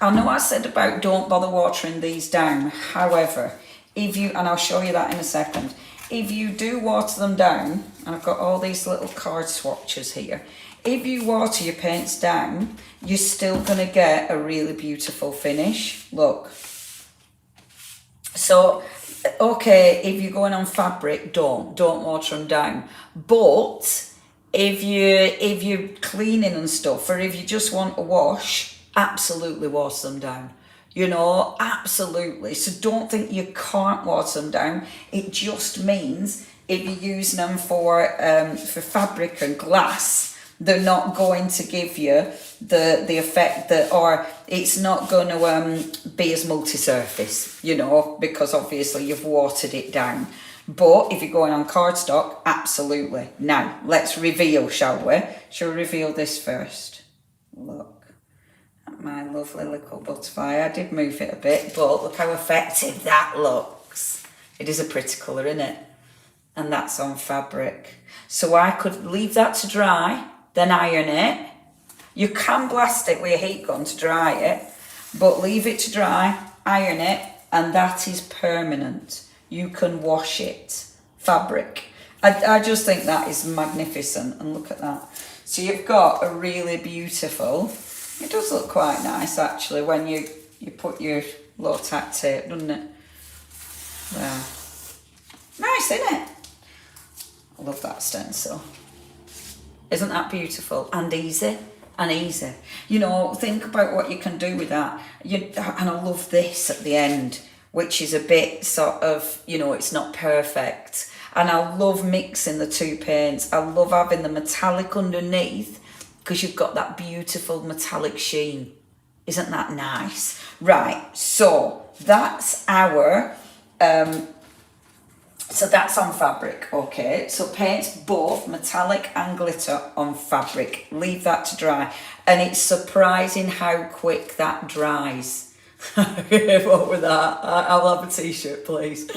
I know I said about don't bother watering these down. However, if you, and I'll show you that in a second, if you do water them down, and I've got all these little card swatches here, if you water your paints down, you're still going to get a really beautiful finish. Look. So, okay, if you're going on fabric, don't water them down. But if you're cleaning and stuff, or if you just want a wash, absolutely water them down. You know, absolutely. So don't think you can't water them down. It just means if you're using them for fabric and glass, they're not going to give you the effect that, or it's not going to be as multi-surface, you know, because obviously you've watered it down. But if you're going on cardstock, absolutely. Now, let's reveal, shall we? Shall we reveal this first? Look at my lovely little butterfly. I did move it a bit, but look how effective that looks. It is a pretty colour, isn't it? and that's on fabric. So I could leave that to dry, then iron it. You can blast it with a heat gun to dry it, but leave it to dry, iron it, and that is permanent. You can wash it. Fabric. I just think that is magnificent, and look at that. So you've got a really beautiful, it does look quite nice actually when you put your low tack tape, doesn't it? There. Nice, isn't it? I love that stencil. Isn't that beautiful? And easy. And easy. You know, think about what you can do with that. And I love this at the end, which is a bit sort of, you know, it's not perfect. And I love mixing the two paints. I love having the metallic underneath because you've got that beautiful metallic sheen. Isn't that nice? Right, so that's our, so that's on fabric, okay? So paint both metallic and glitter on fabric. Leave that to dry. And it's surprising how quick that dries. What with that? I'll have a t-shirt, please.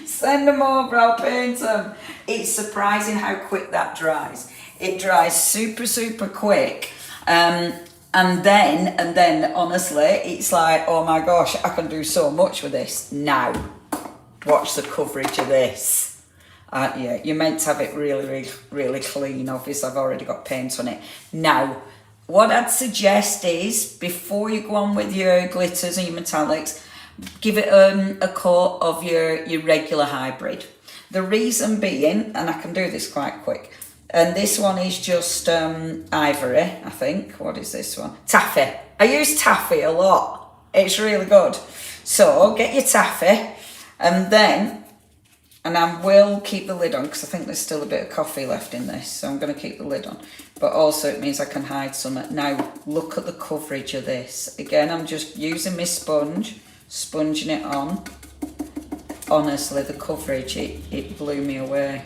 Send them over, I'll paint them. It's surprising how quick that dries. It dries super, super quick. And then, honestly, it's like, oh my gosh, I can do so much with this. Now, watch the coverage of this. Yeah, you're meant to have it really, really, really clean. Obviously, I've already got paint on it. Now, what I'd suggest is, before you go on with your glitters and your metallics, give it a coat of your regular hybrid. The reason being, and I can do this quite quick, and this one is just ivory, I think. What is this one? Taffy. I use taffy a lot. It's really good. So get your taffy, and then, and I will keep the lid on because I think there's still a bit of coffee left in this, so I'm going to keep the lid on. But also it means I can hide some. Now look at the coverage of this. Again, I'm just using my sponge, sponging it on. Honestly, the coverage, it blew me away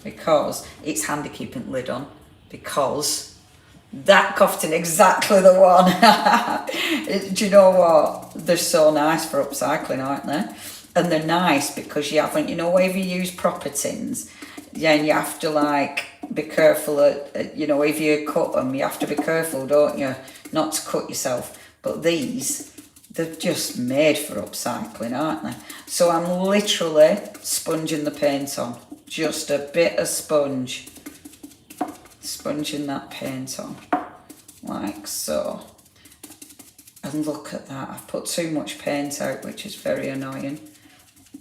because it's handy keeping the lid on because that coffee's exactly the one. Do you know what? They're so nice for upcycling, aren't they? And they're nice because you haven't, you know, if you use proper tins, yeah, and you have to like be careful, you know, if you cut them, you have to be careful, don't you, not to cut yourself. But these, they're just made for upcycling, aren't they? So I'm literally sponging the paint on. Just a bit of sponge. Sponging that paint on. Like so. And look at that. I've put too much paint out, which is very annoying.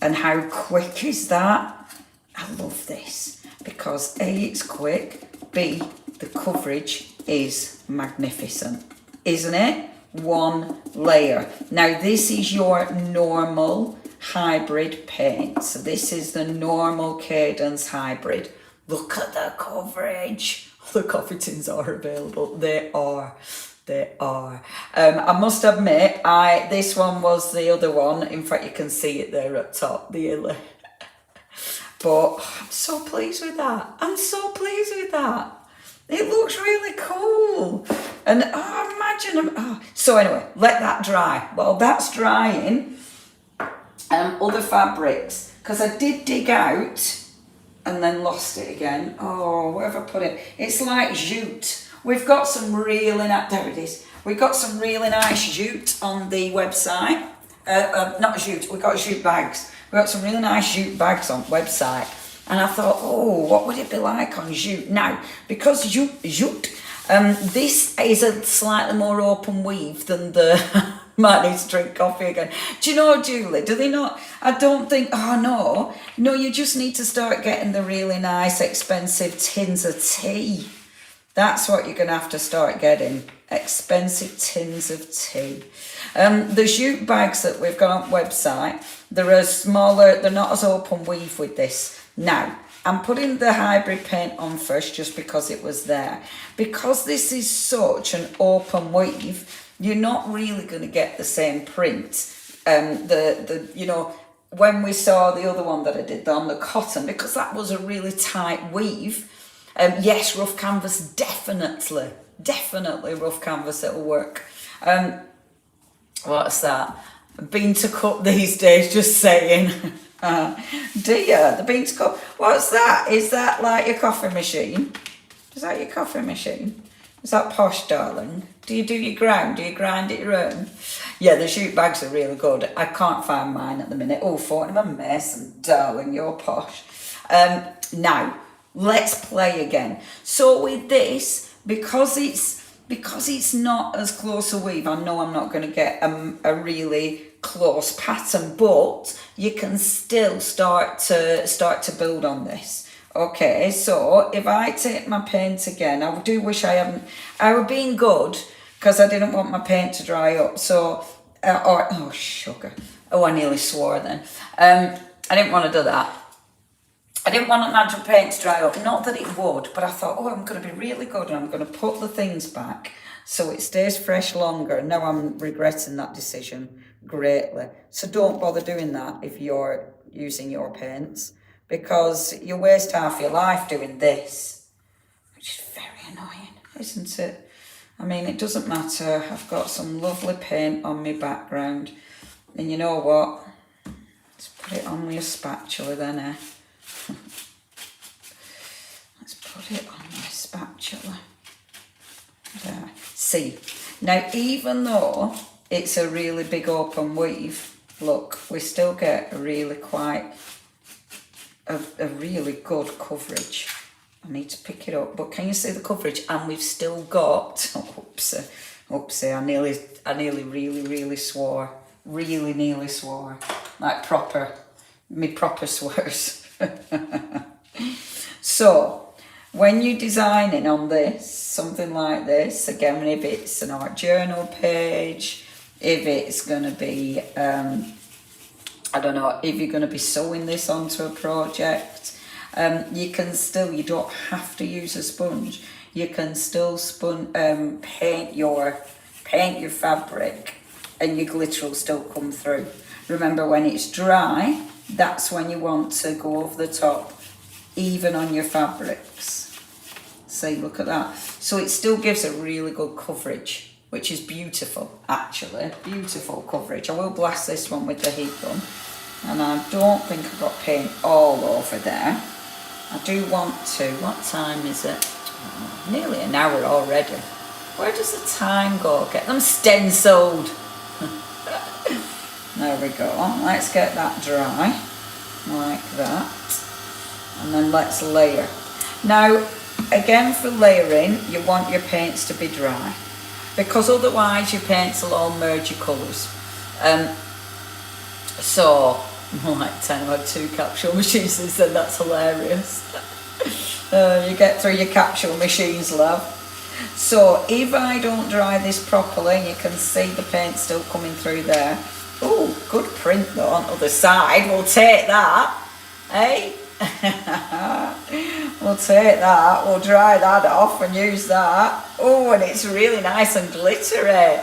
And how quick is that? I love this. Because A, it's quick. B, the coverage is magnificent. Isn't it? One layer. Now this is your normal hybrid paint. So this is the normal Cadence hybrid. Look at the coverage. The coffee tins are available. They are. They are. I must admit, this one was the other one. In fact, you can see it there at top, the yellow. But I'm so pleased with that. I'm so pleased with that. It looks really cool. And imagine. So anyway, let that dry. Well, that's drying. Other fabrics, because I did dig out and then lost it again. Oh, where have I put it? It's like jute. We've got some really nice, there it is. We've got some really nice jute on the website. Not jute, we've got jute bags. We've got some really nice jute bags on the website. And I thought, oh, what would it be like on jute? Now, because jute, this is a slightly more open weave than the, might need to drink coffee again. Do you know, Julie, do they not, I don't think, no, you just need to start getting the really nice expensive tins of tea. That's what you're going to have to start getting. Expensive tins of tea. The jute bags that we've got on the website, they're smaller, they're not as open weave with this. Now, I'm putting the hybrid paint on first just because it was there. Because this is such an open weave, you're not really going to get the same print. You know, when we saw the other one that I did on the cotton, because that was a really tight weave. Yes, rough canvas, definitely rough canvas, it'll work. What's that? Bean to cut these days, just saying. Dear, the beans cup. What's that? Is that like your coffee machine? Is that your coffee machine? Is that posh, darling? Do you do your grind? Do you grind it your own? Yeah, the jute bags are really good. I can't find mine at the minute. Oh, Fortnum and Mason, darling, you're posh. Now, let's play again. So with this, because it's not as close a weave, I know I'm not going to get a really close pattern, but you can still start to build on this. Okay, so if I take my paint again, I do wish I were being good because I didn't want my paint to dry up. So, oh sugar. Oh, I nearly swore then. I didn't want to do that. I didn't want natural paint to dry up. Not that it would, but I thought, oh, I'm going to be really good and I'm going to put the things back so it stays fresh longer. Now I'm regretting that decision greatly. So don't bother doing that if you're using your paints, because you waste half your life doing this, which is very annoying, isn't it? I mean, it doesn't matter. I've got some lovely paint on my background. And you know what? Let's put it on with a spatula then, eh? Let's put it on my spatula. There. See, now even though it's a really big open weave, look, we still get a really really good coverage. I need to pick it up, but can you see the coverage? And we've still got, oopsie, I nearly really swore. Really nearly swore. Like proper swears. So, when you're designing on this, something like this, again, if it's an art journal page, if it's going to be, I don't know, if you're going to be sewing this onto a project, you don't have to use a sponge. You can still paint your fabric and your glitter will still come through. Remember, when it's dry, that's when you want to go over the top, even on your fabrics. See, look at that. So it still gives a really good coverage, which is beautiful, actually. Beautiful coverage. I will blast this one with the heat gun. And I don't think I've got paint all over there. I do want to. What time is it? Oh, nearly an hour already. Where does the time go? Get them stenciled. There we go. Let's get that dry. Like that. And then let's layer. Now, again, for layering, you want your paints to be dry, because otherwise your paints will all merge your colours. So, like 10 or 2 capsule machines, and said that's hilarious. You get through your capsule machines, love. So, if I don't dry this properly, you can see the paint still coming through there. Oh, good print though on the other side. We'll take that, eh? We'll take that, we'll dry that off and use that. Oh, and it's really nice and glittery.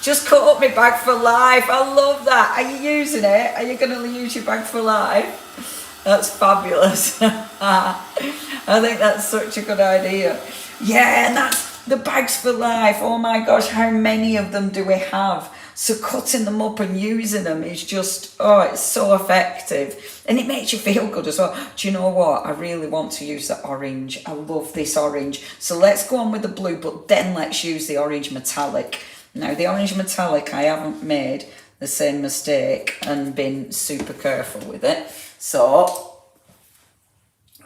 Just cut up my bag for life. I love that. Are you using it? Are you going to use your bag for life? That's fabulous. I think that's such a good idea. Yeah, and that's the bags for life. Oh my gosh, how many of them do we have? So cutting them up and using them is just, oh, it's so effective. And it makes you feel good as well. Do you know what? I really want to use the orange. I love this orange. So let's go on with the blue, but then let's use the orange metallic. Now, the orange metallic, I haven't made the same mistake and been super careful with it. So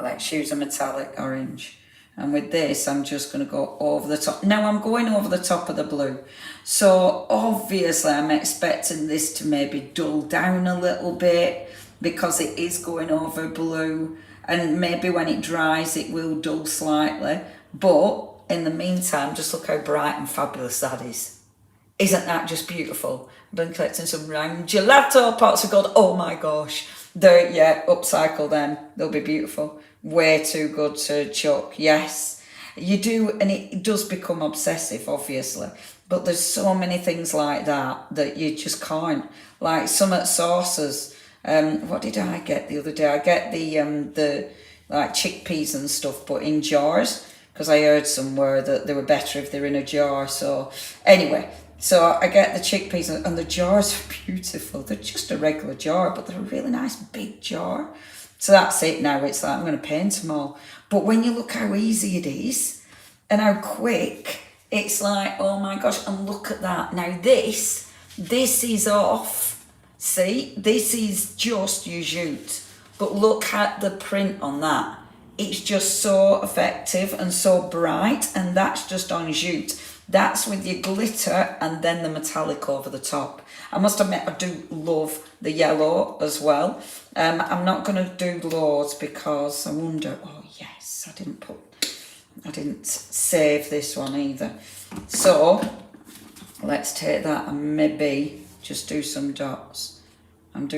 let's use a metallic orange. And with this, I'm just going to go over the top. Now, I'm going over the top of the blue. So, obviously, I'm expecting this to maybe dull down a little bit because it is going over blue. And maybe when it dries, it will dull slightly. But, in the meantime, just look how bright and fabulous that is. Isn't that just beautiful? I've been collecting some round gelato pots of gold. Oh, my gosh. Upcycle them. They'll be beautiful. Way too good to chuck. Yes, you do, and it does become obsessive, obviously, but there's so many things like that you just can't. Like some at sauces. What did I get the other day? I get the like chickpeas and stuff, but in jars, because I heard somewhere that they were better if they're in a jar. So anyway, So I get the chickpeas, and the jars are beautiful. They're just a regular jar, but they're a really nice big jar. So that's it now. It's like I'm going to paint them all. But when you look how easy it is and how quick, it's like, oh my gosh, and look at that. Now this is off. See, this is just your jute. But look at the print on that. It's just so effective and so bright, and that's just on jute. That's with your glitter and then the metallic over the top. I must admit, I do love the yellow as well. I'm not going to do loads because I wonder, oh yes, I didn't save this one either. So let's take that and maybe just do some dots. I'm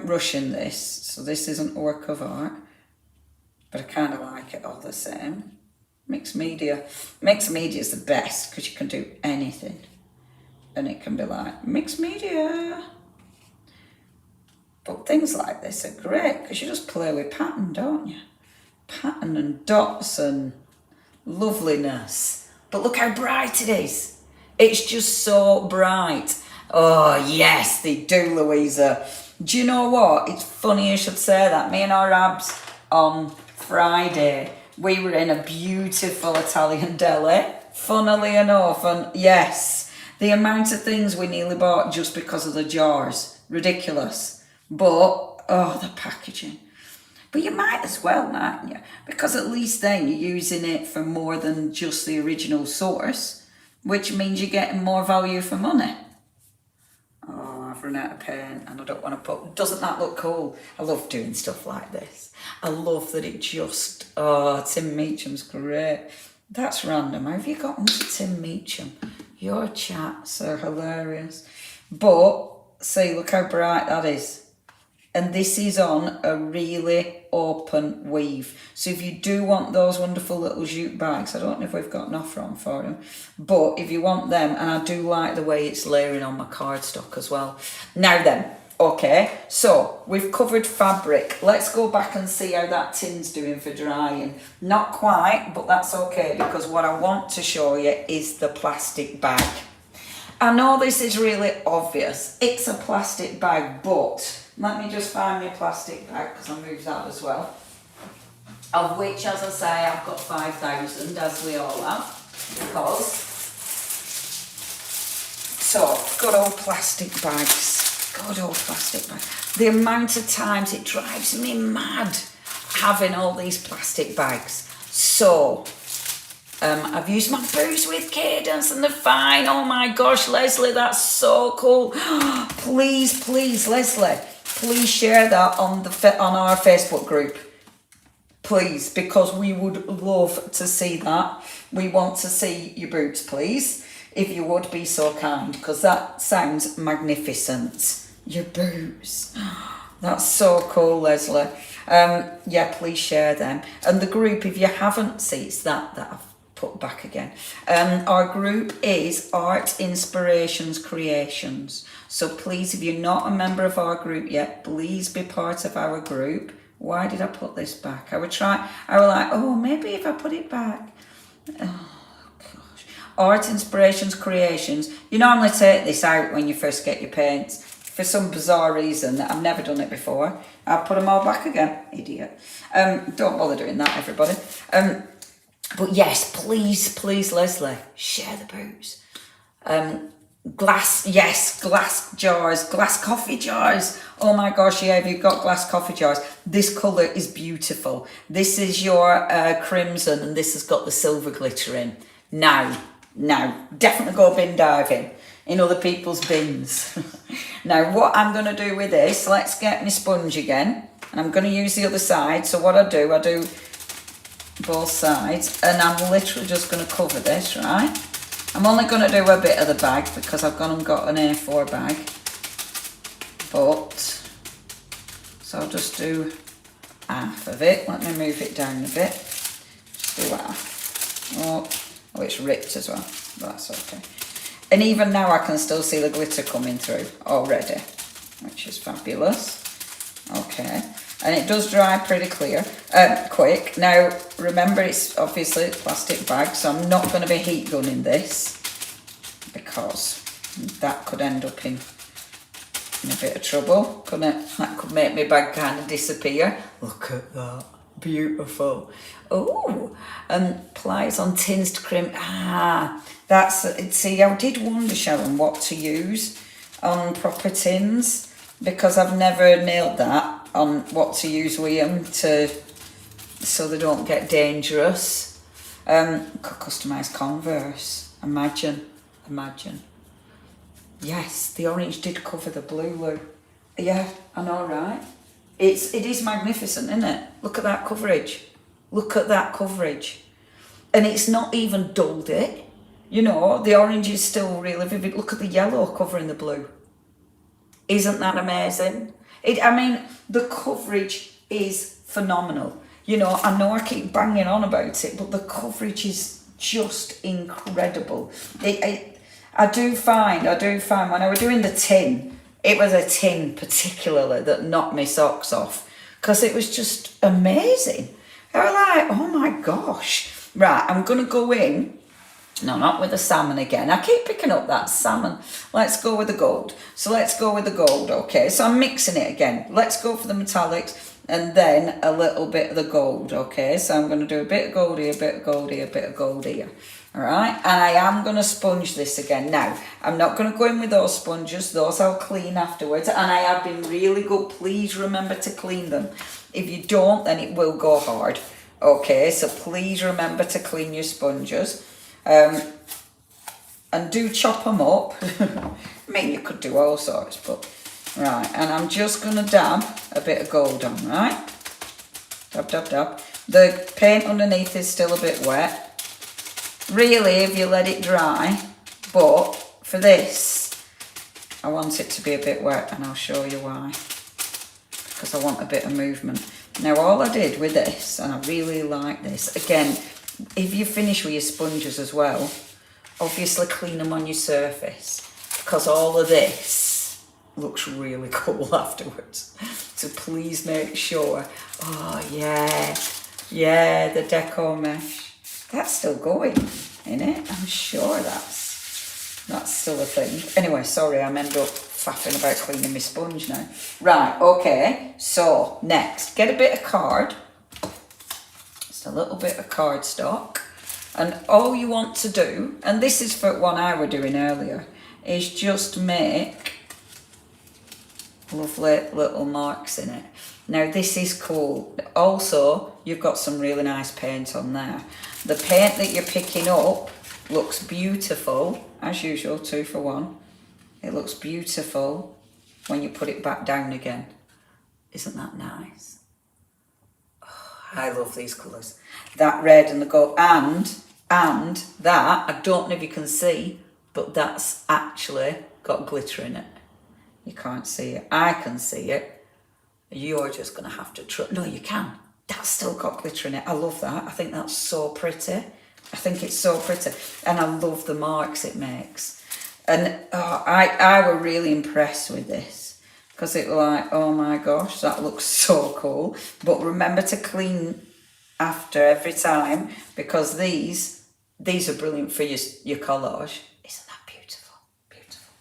rushing this, so this isn't a work of art, but I kind of like it all the same. Mixed media is the best because you can do anything, and it can be like mixed media. But things like this are great because you just play with pattern, don't you? Pattern and dots and loveliness. But look how bright it is. It's just so bright. Oh yes, they do, Louisa. Do you know what? It's funny you should say that. Me and our Abs on Friday, we were in a beautiful Italian deli, funnily enough, and yes, the amount of things we nearly bought just because of the jars, ridiculous. But, oh, the packaging. But you might as well, mightn't you? Because at least then you're using it for more than just the original source, which means you're getting more value for money. Oh, I've run out of paint and I don't want to put... Doesn't that look cool? I love doing stuff like this. I love that it just... Oh, Tim Meacham's great. That's random. How have you got onto Tim Meacham? Your chats are hilarious. But, see, look how bright that is. And this is on a really open weave. So if you do want those wonderful little jute bags, I don't know if we've got an offer on for them, but if you want them, and I do like the way it's layering on my cardstock as well. Now then, okay, so we've covered fabric. Let's go back and see how that tin's doing for drying. Not quite, but that's okay, because what I want to show you is the plastic bag. I know this is really obvious. It's a plastic bag, but... Let me just find my plastic bag, because I moved that as well. Of which, as I say, I've got 5,000, as we all have. Because... So, good old plastic bags. Good old plastic bags. The amount of times it drives me mad having all these plastic bags. So... I've used my boots with Cadence and they're fine. Oh my gosh, Leslie, that's so cool. Please, please, Leslie, please share that on our Facebook group. Please, because we would love to see that. We want to see your boots, please, if you would be so kind, because that sounds magnificent. Your boots. That's so cool, Leslie. Yeah, please share them. And the group, if you haven't seen, it's that I've put back again. Our group is Art Inspirations Creations. So please, if you're not a member of our group yet, please be part of our group. Why did I put this back? I was like, oh, maybe if I put it back. Oh, gosh. Art Inspirations Creations. You normally take this out when you first get your paints. For some bizarre reason, I've never done it before. I'll put them all back again. Idiot. Don't bother doing that, everybody. But yes, please, please, Leslie, share the boots. Glass jars, glass coffee jars. Oh my gosh, yeah, if you've got glass coffee jars, this colour is beautiful. This is your crimson and this has got the silver glitter in. Now, definitely go bin diving in other people's bins. Now, what I'm going to do with this, let's get my sponge again. And I'm going to use the other side. So what I do both sides, and I'm literally just going to cover this, right? I'm only going to do a bit of the bag because I've gone and got an A4 bag. So I'll just do half of it. Let me move it down a bit. Just do half. Oh, it's ripped as well. That's okay. And even now I can still see the glitter coming through already, which is fabulous. Okay. And it does dry pretty quick. Now, remember, it's obviously a plastic bag, so I'm not going to be heat gunning this. because that could end up in a bit of trouble, couldn't it? That could make my bag kind of disappear. Look at that, beautiful. Oh, and pliers on tins to crimp. That's, see, I did wonder, Sharon, what to use on proper tins, because I've never nailed that on what to use with them so they don't get dangerous. Could customise Converse. Imagine. Yes, the orange did cover the blue, Lou. Yeah, I know, right? It is magnificent, isn't it? Look at that coverage. And it's not even dulled it. You know, the orange is still really vivid. Look at the yellow covering the blue. Isn't that amazing? I mean, the coverage is phenomenal. You know I keep banging on about it, but the coverage is just incredible. I do find when I was doing the tin, it was a tin particularly that knocked my socks off, because it was just amazing. I was like, oh my gosh. Right, I'm going to go in. No, not with the salmon again. I keep picking up that salmon. Let's go with the gold. So let's go with the gold, okay? So I'm mixing it again. Let's go for the metallics and then a little bit of the gold, okay? So I'm going to do a bit of gold here, a bit of gold here, a bit of gold here. All right? And I am going to sponge this again. Now, I'm not going to go in with those sponges. Those I'll clean afterwards. And I have been really good. Please remember to clean them. If you don't, then it will go hard. Okay, so please remember to clean your sponges. And do chop them up. I mean, you could do all sorts, but right. And I'm just going to dab a bit of gold on, right? Dab, dab, dab. The paint underneath is still a bit wet. Really, if you let it dry, but for this, I want it to be a bit wet, and I'll show you why. Because I want a bit of movement. Now, all I did with this, and I really like this, again, if you finish with your sponges as well, obviously clean them on your surface, because all of this looks really cool afterwards. So please make sure. Oh yeah, the deco mesh. That's still going, isn't it? I'm sure that's still a thing. Anyway, sorry, I'm end up faffing about cleaning my sponge now. Right, okay, so next, get a bit of card. A little bit of cardstock, and all you want to do, and this is for what I were doing earlier, is just make lovely little marks in it. Now this is cool. Also, you've got some really nice paint on there. The paint that you're picking up looks beautiful, as usual, 2 for 1. It looks beautiful when you put it back down again. Isn't that nice? I love these colours. That red and the gold, and that, I don't know if you can see, but that's actually got glitter in it. You can't see it. I can see it. You're just going to have to try. No, you can. That's still got glitter in it. I love that. I think that's so pretty. I think it's so pretty. And I love the marks it makes. And I were really impressed with this. Because it was like, oh my gosh, that looks so cool. But remember to clean after every time, because these are brilliant for your collage. Isn't that beautiful? Beautiful.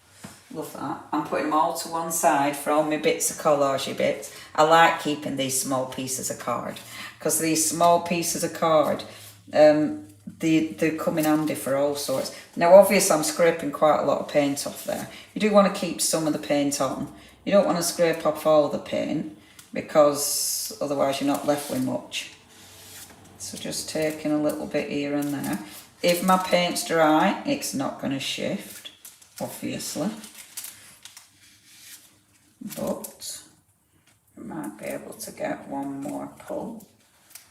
Love that. I'm putting them all to one side for all my bits of collagey bits. I like keeping these small pieces of card, because these small pieces of card, they come in handy for all sorts. Now, obviously, I'm scraping quite a lot of paint off there. You do want to keep some of the paint on. You don't want to scrape off all the paint, because otherwise you're not left with much. So just taking a little bit here and there. If my paint's dry, it's not going to shift, obviously. But I might be able to get one more pull.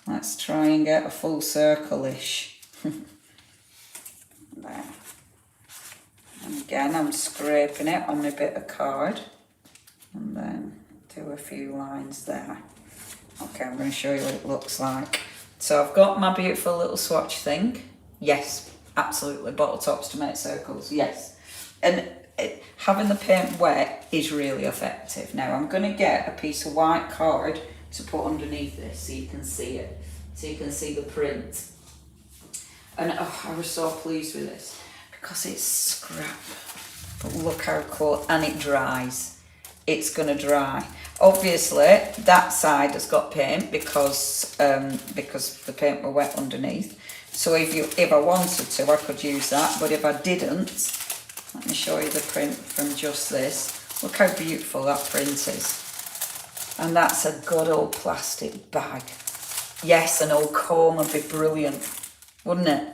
Let's try and get a full circle-ish. There. And again, I'm scraping it on a bit of card. And then do a few lines there. Okay, I'm going to show you what it looks like. So I've got my beautiful little swatch thing. Yes, absolutely. Bottle tops to make circles. Yes. And having the paint wet is really effective. Now I'm going to get a piece of white card to put underneath this so you can see it. So you can see the print. And I was so pleased with this, because it's scrap. But look how cool, and it dries. It's going to dry. Obviously, that side has got paint because the paint were wet underneath. So if I wanted to, I could use that. But if I didn't, let me show you the print from just this. Look how beautiful that print is. And that's a good old plastic bag. Yes, an old comb would be brilliant, wouldn't it?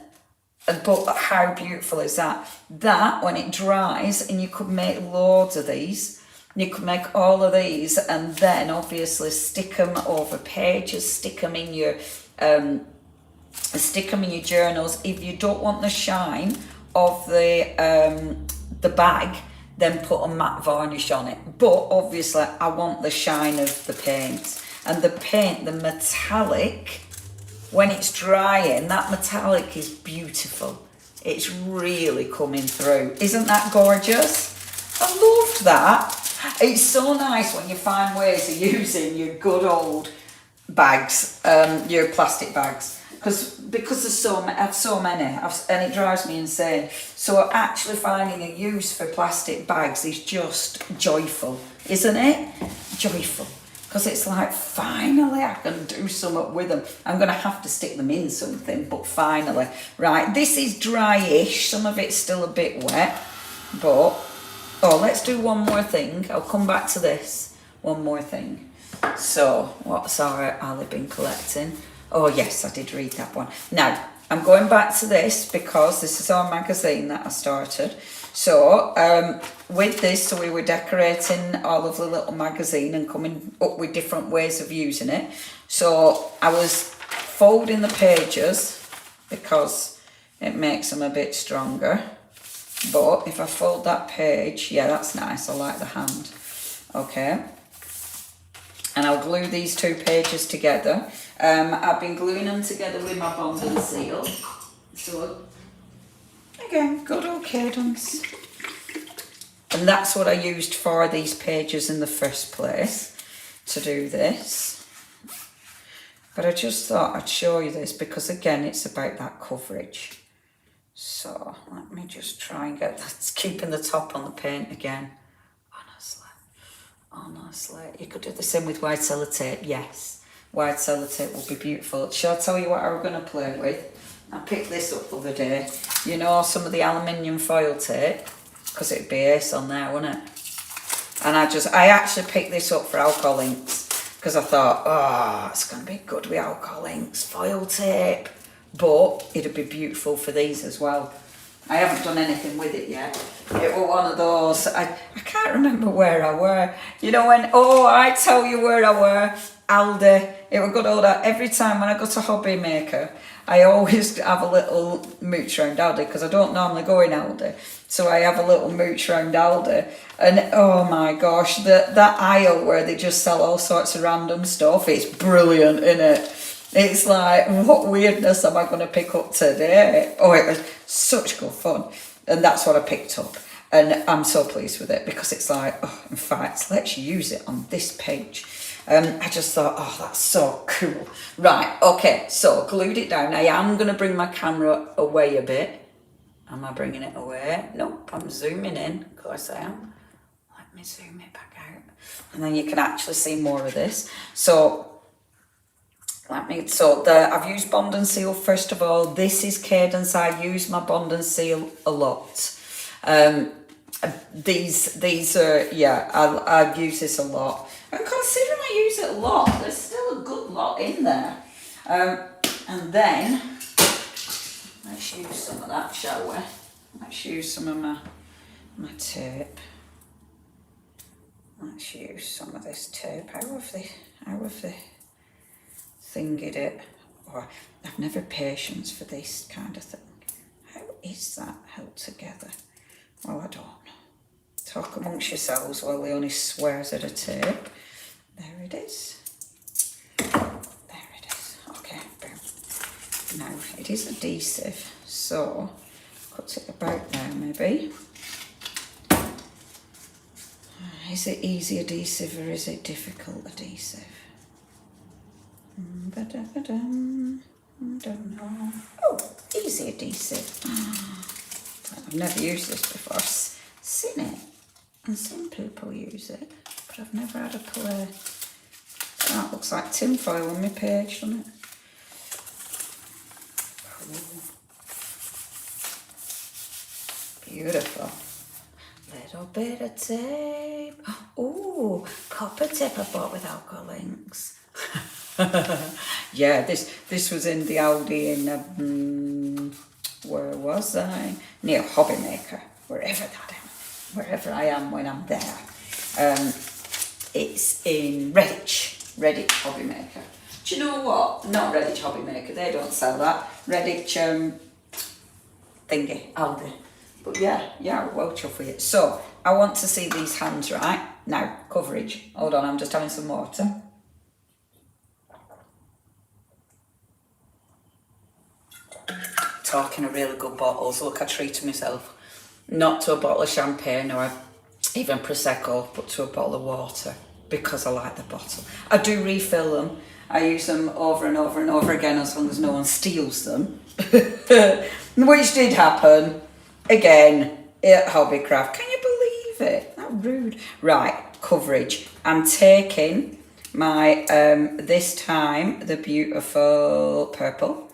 But how beautiful is that? That, when it dries, and you could make loads of these, you could make all of these, and then obviously stick them over pages, stick them in your journals. If you don't want the shine of the bag, then put a matte varnish on it. But obviously, I want the shine of the paint, and the paint, the metallic. When it's drying, that metallic is beautiful. It's really coming through. Isn't that gorgeous? I loved that. It's so nice when you find ways of using your good old bags, your plastic bags. Because I have so many, and it drives me insane. So actually finding a use for plastic bags is just joyful, isn't it? Joyful. Because it's like, finally I can do something with them. I'm going to have to stick them in something, but finally. Right, this is dry-ish. Some of it's still a bit wet. But, let's do one more thing. I'll come back to this. One more thing. So, what's our Ali been collecting? Oh, yes, I did read that one. Now, I'm going back to this because this is our magazine that I started. So, with this, so we were decorating our lovely little magazine and coming up with different ways of using it. So, I was folding the pages because it makes them a bit stronger. But if I fold that page, yeah, that's nice. I like the hand. Okay. And I'll glue these two pages together. I've been gluing them together with my bond and seal. So, again, good old Cadence. And that's what I used for these pages in the first place, to do this. But I just thought I'd show you this because, again, it's about that coverage. So, let me just try and get that, keeping the top on the paint again. Honestly, you could do the same with white sellotape, yes. White sellotape would be beautiful. Shall I tell you what I'm going to play with? I picked this up the other day. You know, some of the aluminium foil tape, because it'd be ace on there, wouldn't it? And I actually picked this up for alcohol inks, because I thought, it's going to be good with alcohol inks, foil tape. But it'd be beautiful for these as well. I haven't done anything with it yet. It was one of those, I can't remember where I were. You know when, I tell you where I were, Aldi. It was good old, every time when I go to Hobby Maker, I always have a little mooch around Aldi because I don't normally go in Aldi. So I have a little mooch around Aldi. And oh my gosh, that aisle where they just sell all sorts of random stuff, it's brilliant, isn't it? It's like, what weirdness am I going to pick up today? Oh, it was such good fun. And that's what I picked up. And I'm so pleased with it because it's like, in fact, let's use it on this page. I just thought, that's so cool. Right, okay, so glued it down. I am going to bring my camera away a bit. Am I bringing it away? Nope, I'm zooming in. Of course I am. Let me zoom it back out. And then you can actually see more of this. So, I've used Bond and Seal first of all. This is Cadence. I use my Bond and Seal a lot. These are, I use this a lot. And considering I use it a lot, there's still a good lot in there. And then, let's use some of that, shall we? Let's use some of my tape. Let's use some of this tape. How have they thinged it? Or I've never patience for this kind of thing. How is that held together? Well, I don't know. Talk amongst yourselves while Leonie swears at a tape. There it is. There it is. Okay, boom. Now, it is adhesive, so cut it about there maybe. Is it easy adhesive or is it difficult adhesive? I don't know. Oh, easy adhesive. I've never used this before. I've seen it and seen people use it, but I've never had a play. That looks like tinfoil on my page, doesn't it? Cool. Beautiful. Little bit of tape. Oh, copper tape I bought with alcohol inks. Yeah, this was in the Aldi in where was I? Near Hobby Maker, wherever I am when I'm there. It's in Redditch Hobby Maker. Do you know what? Not Redditch Hobby Maker, they don't sell that. Redditch thingy, Aldi. But yeah, well chuffed with it. So, I want to see these hands, right? Now, coverage. Hold on, I'm just having some water. Talking of really good bottles, look, I treated myself. Not to a bottle of champagne or even Prosecco, but to a bottle of water, because I like the bottle. I do refill them. I use them over and over and over again as long as no one steals them. Which did happen. Again, at Hobbycraft. Can you believe it? How rude. Right, coverage. I'm taking my, this time, the beautiful purple.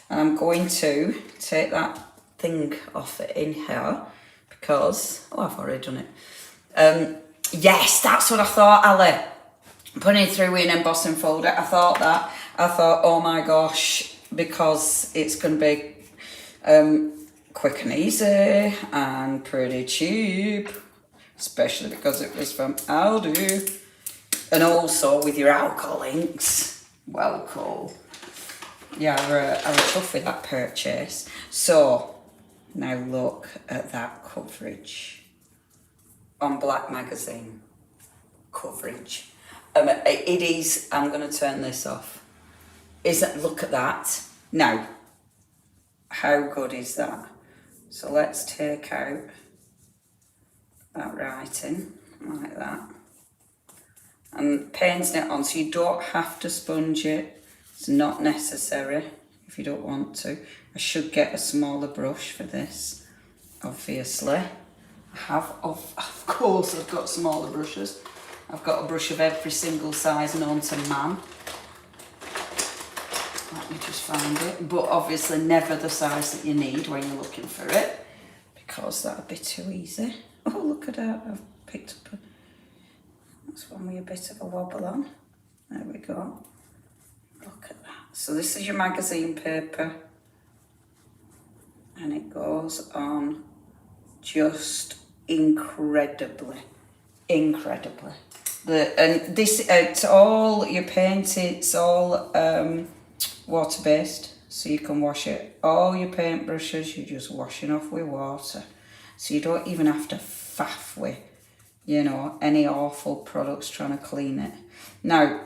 And I'm going to take that thing off it in here because, I've already done it. Yes, that's what I thought, Ali. Putting it through in embossing folder. I thought, oh my gosh, because it's going to be quick and easy and pretty cheap, especially because it was from Aldi. And also with your alcohol inks. Well, cool. Yeah, I was chuffed with that purchase. So, now look at that coverage on Black Magazine. Coverage. It is, I'm going to turn this off. Look at that. Now, how good is that? So let's take out that writing like that. And painting it on, so you don't have to sponge it. It's not necessary if you don't want to. I should get a smaller brush for this, obviously. I have, of course, I've got smaller brushes. I've got a brush of every single size known to man. Let me just find it. But obviously never the size that you need when you're looking for it, because that'd be too easy. Oh, look at that. I've picked up that's one with a bit of a wobble on. There we go. Look at that. So this is your magazine paper. And it goes on just incredibly. And this, it's all your paint, it's all water based, so you can wash it. All your paint brushes, you're just washing off with water. So you don't even have to faff with, any awful products trying to clean it. Now,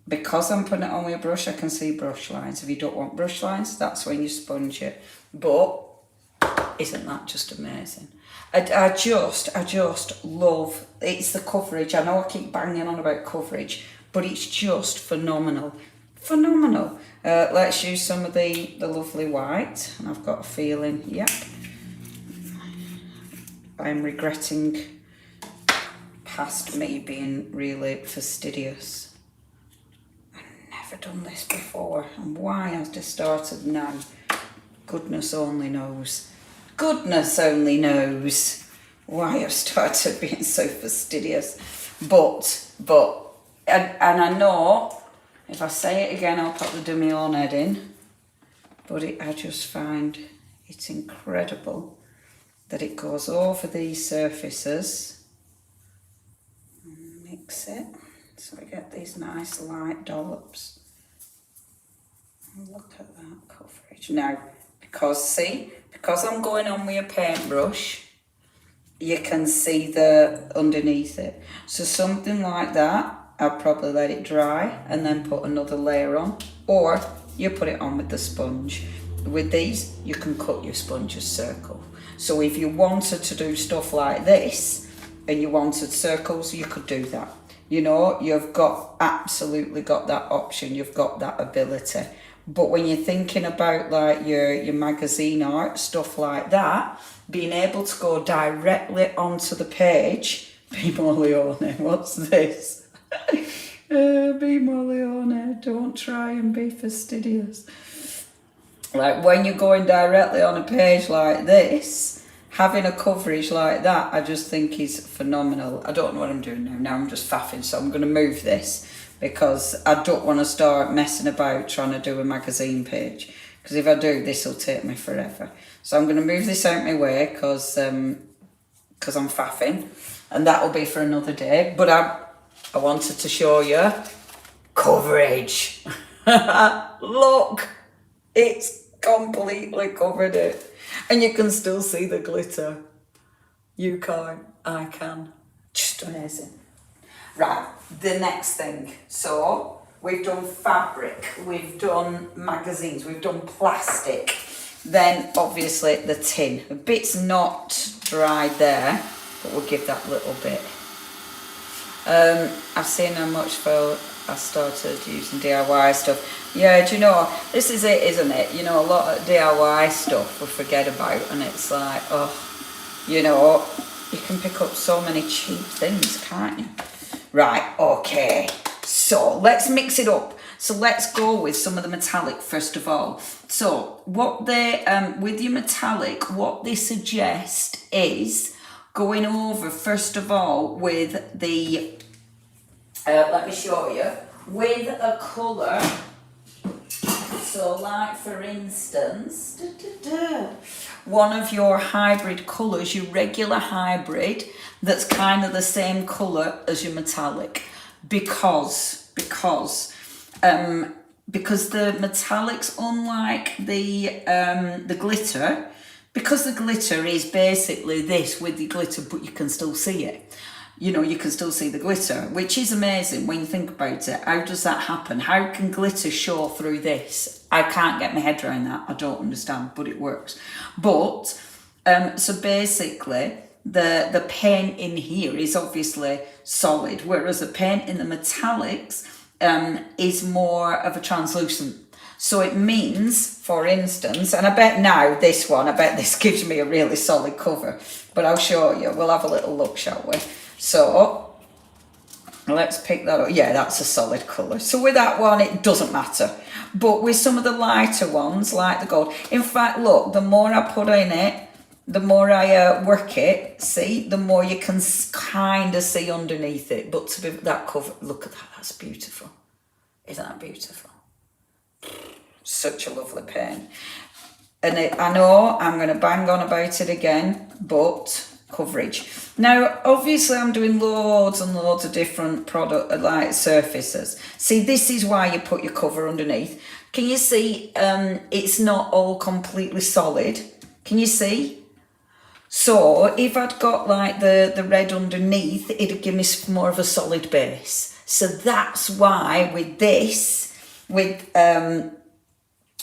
because I'm putting it on with a brush, I can see brush lines. If you don't want brush lines, that's when you sponge it. But isn't that just amazing? I just love, it's the coverage. I know I keep banging on about coverage, but it's just phenomenal. Phenomenal. Let's use some of the lovely white. And I've got a feeling, yep, I'm regretting past me being really fastidious. I've never done this before. And why I've just started now, goodness only knows. Goodness only knows why I've started being so fastidious. But, and I know, if I say it again, I'll probably do my own head in. But I just find it's incredible that it goes over these surfaces. Mix it, so we get these nice light dollops. And look at that coverage. Now, because I'm going on with a paintbrush, you can see the underneath it. So something like that, I'll probably let it dry and then put another layer on, or you put it on with the sponge. With these, you can cut your sponge as circle. So if you wanted to do stuff like this and you wanted circles, you could do that. You've absolutely got that option. You've got that ability. But when you're thinking about like your magazine art, stuff like that, being able to go directly onto the page, be more Leonie, what's this? Be more Leonie, don't try and be fastidious. Like when you're going directly on a page like this, having a coverage like that, I just think is phenomenal. I don't know what I'm doing now. Now I'm just faffing, so I'm going to move this because I don't want to start messing about trying to do a magazine page. Because if I do, this will take me forever. So I'm going to move this out my way because I'm faffing. And that will be for another day. But I wanted to show you coverage. Look, it's completely covered it. And you can still see the glitter. You can't, I can. Just amazing. Right, the next thing. So we've done fabric, we've done magazines, we've done plastic. Then obviously the tin. The bit's not dried there, but we'll give that a little bit. I've seen how much for I started using DIY stuff. Yeah, do you know, this is it, isn't it? You know, a lot of DIY stuff we forget about, and it's like, oh, you know, you can pick up so many cheap things, can't you? Right, okay, so let's mix it up. So let's go with some of the metallic first of all. So what they, with your metallic, what they suggest is going over first of all with the, let me show you, with a colour. So like for instance, one of your hybrid colours, your regular hybrid, that's kind of the same colour as your metallic, because the metallics, unlike the glitter, because the glitter is basically this with the glitter, but you can still see it. You know, you can still see the glitter, which is amazing when you think about it. How does that happen? How can glitter show through this? I can't get my head around that. I don't understand, but it works. But, so basically, the paint in here is obviously solid, whereas the paint in the metallics is more of a translucent. So it means, for instance, and I bet now this one, I bet this gives me a really solid cover, but I'll show you. We'll have a little look, shall we? So let's pick that up. Yeah, that's a solid colour. So with that one, it doesn't matter. But with some of the lighter ones, like the gold, in fact, look, the more I put in it, the more I work it, see, the more you can kind of see underneath it. But to be that cover, look at that, that's beautiful. Isn't that beautiful? Such a lovely paint. And I know I'm going to bang on about it again, but coverage. Now, obviously, I'm doing loads and loads of different product like surfaces. See, this is why you put your cover underneath. Can you see? It's not all completely solid. Can you see? So if I'd got like the red underneath, it'd give me more of a solid base. So that's why with this, with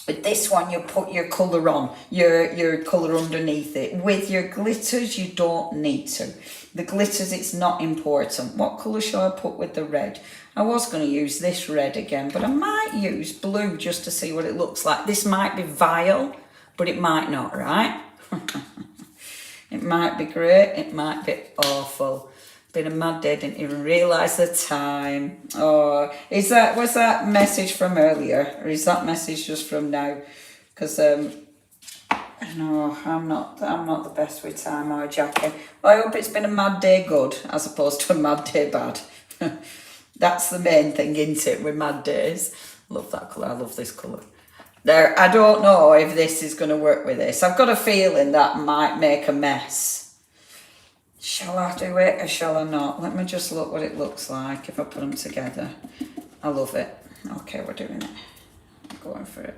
this one, you put your colour on, your colour underneath it. With your glitters, you don't need to. The glitters, it's not important. What colour shall I put with the red? I was going to use this red again, but I might use blue just to see what it looks like. This might be vile, but it might not, right? It might be great, it might be awful. Been a mad day, didn't even realise the time. Oh, was that message from earlier, or is that message just from now? Because I don't know, I'm not the best with time or Jackie. Well, I hope it's been a mad day good as opposed to a mad day bad. That's the main thing, isn't it, with mad days? Love that colour. I love this colour. There, I don't know if this is going to work with this. I've got a feeling that might make a mess. Shall I do it or shall I not? Let me just look what it looks like if I put them together. I love it. Okay, we're doing it. We're going for it.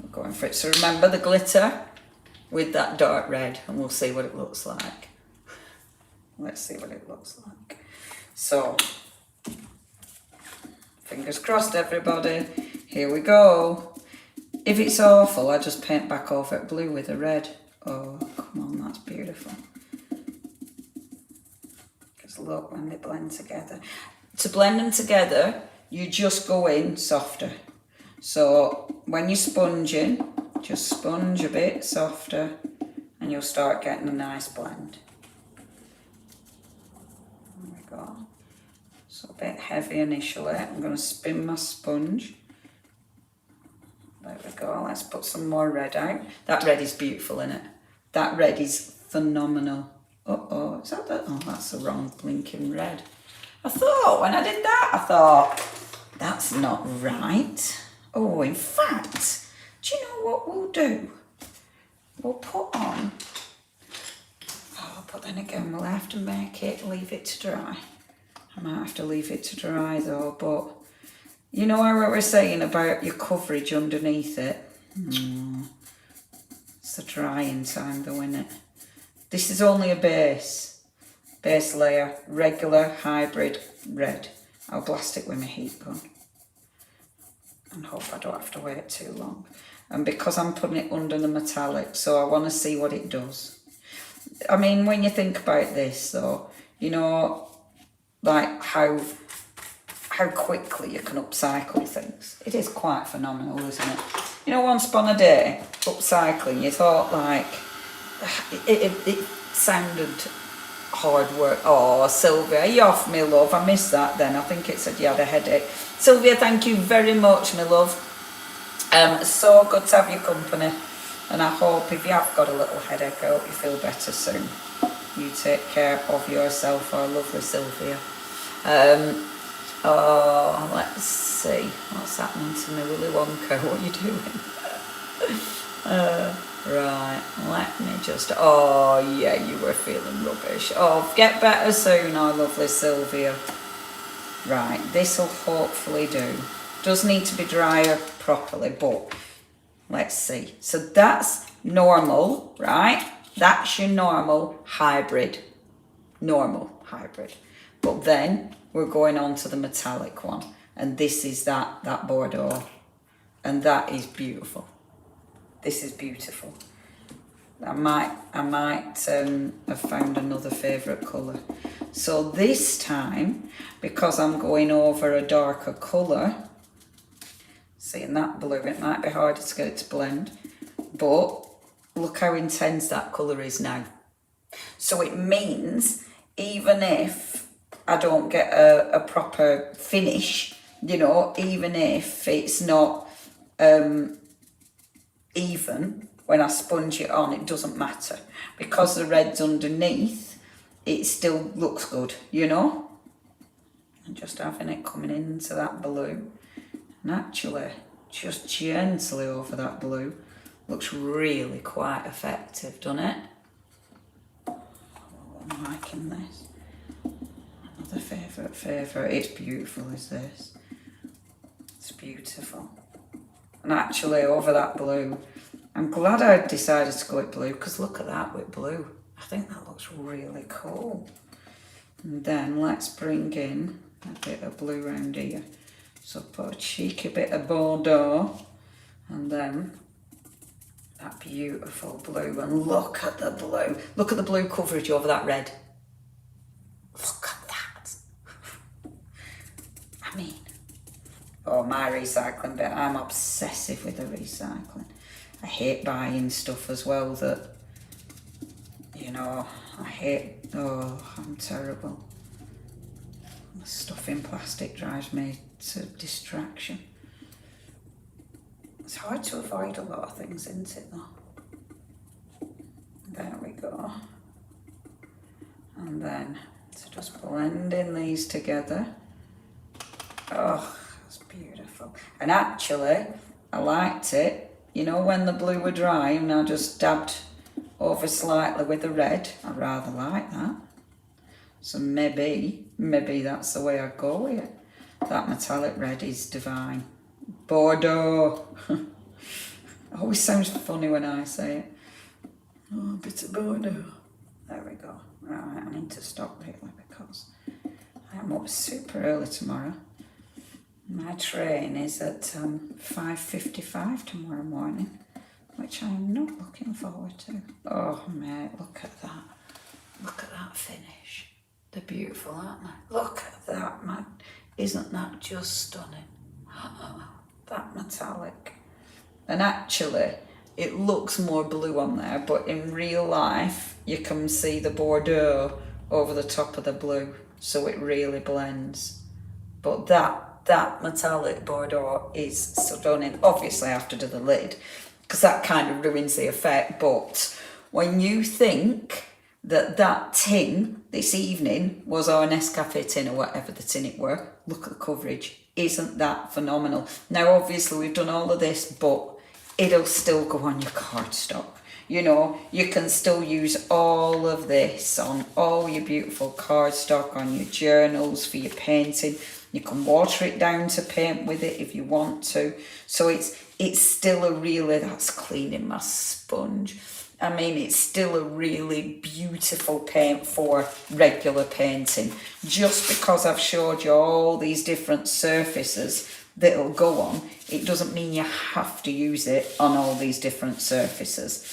We're going for it. So remember the glitter with that dark red, and we'll see what it looks like. Let's see what it looks like. So, fingers crossed, everybody. Here we go. If it's awful, I just paint back over it blue with a red. Oh, come on, that's beautiful. Because look, when they blend together. To blend them together, you just go in softer. So when you're sponging, just sponge a bit softer and you'll start getting a nice blend. There we go. So a bit heavy initially. I'm going to spin my sponge. There we go. Let's put some more red out. That red is beautiful, isn't it? That red is phenomenal. Uh-oh, is that the... Oh, that's the wrong blinking red. I thought, when I did that, I thought, that's not right. Oh, in fact, do you know what we'll do? We'll put on... Oh, but then again, we'll have to leave it to dry. I might have to leave it to dry though, but... You know what we're saying about your coverage underneath it? It's the drying time though, isn't it? This is only a base layer, regular hybrid red. I'll blast it with my heat gun and hope I don't have to wait too long. And because I'm putting it under the metallic, so I want to see what it does. I mean, when you think about this though, you know, like how quickly you can upcycle things. It is quite phenomenal, isn't it? You know, once upon a day, upcycling, you thought like, it sounded hard work. Oh, Sylvia, you off, my love. I missed that then. I think it said you had a headache. Sylvia, thank you very much, my love. So good to have your company. And I hope if you have got a little headache, I hope you feel better soon. You take care of yourself, our lovely Sylvia. Oh, let's see. What's happening to me, Willy Wonka? What are you doing? Right, let me just... Oh, yeah, you were feeling rubbish. Oh, get better soon, our lovely Sylvia. Right, this will hopefully do. Does need to be drier properly, but let's see. So that's normal, right? That's your normal hybrid. Normal hybrid. But then we're going on to the metallic one. And this is that Bordeaux. And that is beautiful. This is beautiful. I might have found another favourite colour. So this time, because I'm going over a darker colour, seeing that blue, it might be harder to get it to blend, but look how intense that colour is now. So it means even if I don't get a proper finish, you know, even if it's not even, when I sponge it on, it doesn't matter. Because the red's underneath, it still looks good, you know? And just having it coming into that blue, and actually just gently over that blue, looks really quite effective, doesn't it? Oh, I'm liking this. Another favourite, it's beautiful, is this. It's beautiful. And actually over that blue, I'm glad I decided to go with blue, because look at that with blue. I think that looks really cool. And then let's bring in a bit of blue around here. So put a cheeky bit of Bordeaux, and then that beautiful blue. And look at the blue. Look at the blue coverage over that red. Look at that. I mean, oh, my recycling bit. I'm obsessive with the recycling. I hate buying stuff as well that, you know, I hate, oh, I'm terrible. The stuff in plastic drives me to distraction. It's hard to avoid a lot of things, isn't it, though? There we go. And then, so just blending these together. Oh, that's beautiful. And actually, I liked it. You know, when the blue were dry and I just dabbed over slightly with the red, I rather like that. So maybe that's the way I go with it. That metallic red is divine. Bordeaux. Always sounds funny when I say it. Oh, a bit of Bordeaux. There we go. Right, I need to stop really because I'm up super early tomorrow. My train is at 5:55 tomorrow morning, which I'm not looking forward to. Oh, mate, look at that. Look at that finish. They're beautiful, aren't they? Look at that, man. Isn't that just stunning? Oh, that metallic. And actually, it looks more blue on there, but in real life, you can see the Bordeaux over the top of the blue, so it really blends. But that metallic Bordeaux is stunning. Obviously, I have to do the lid, because that kind of ruins the effect. But when you think that tin this evening was our Nescafe tin or whatever the tin it were, look at the coverage. Isn't that phenomenal? Now, obviously, we've done all of this, but it'll still go on your cardstock. You know, you can still use all of this on all your beautiful cardstock, on your journals, for your painting. You can water it down to paint with it if you want to. So it's still a really, that's cleaning my sponge. I mean, it's still a really beautiful paint for regular painting. Just because I've showed you all these different surfaces that it'll go on, it doesn't mean you have to use it on all these different surfaces.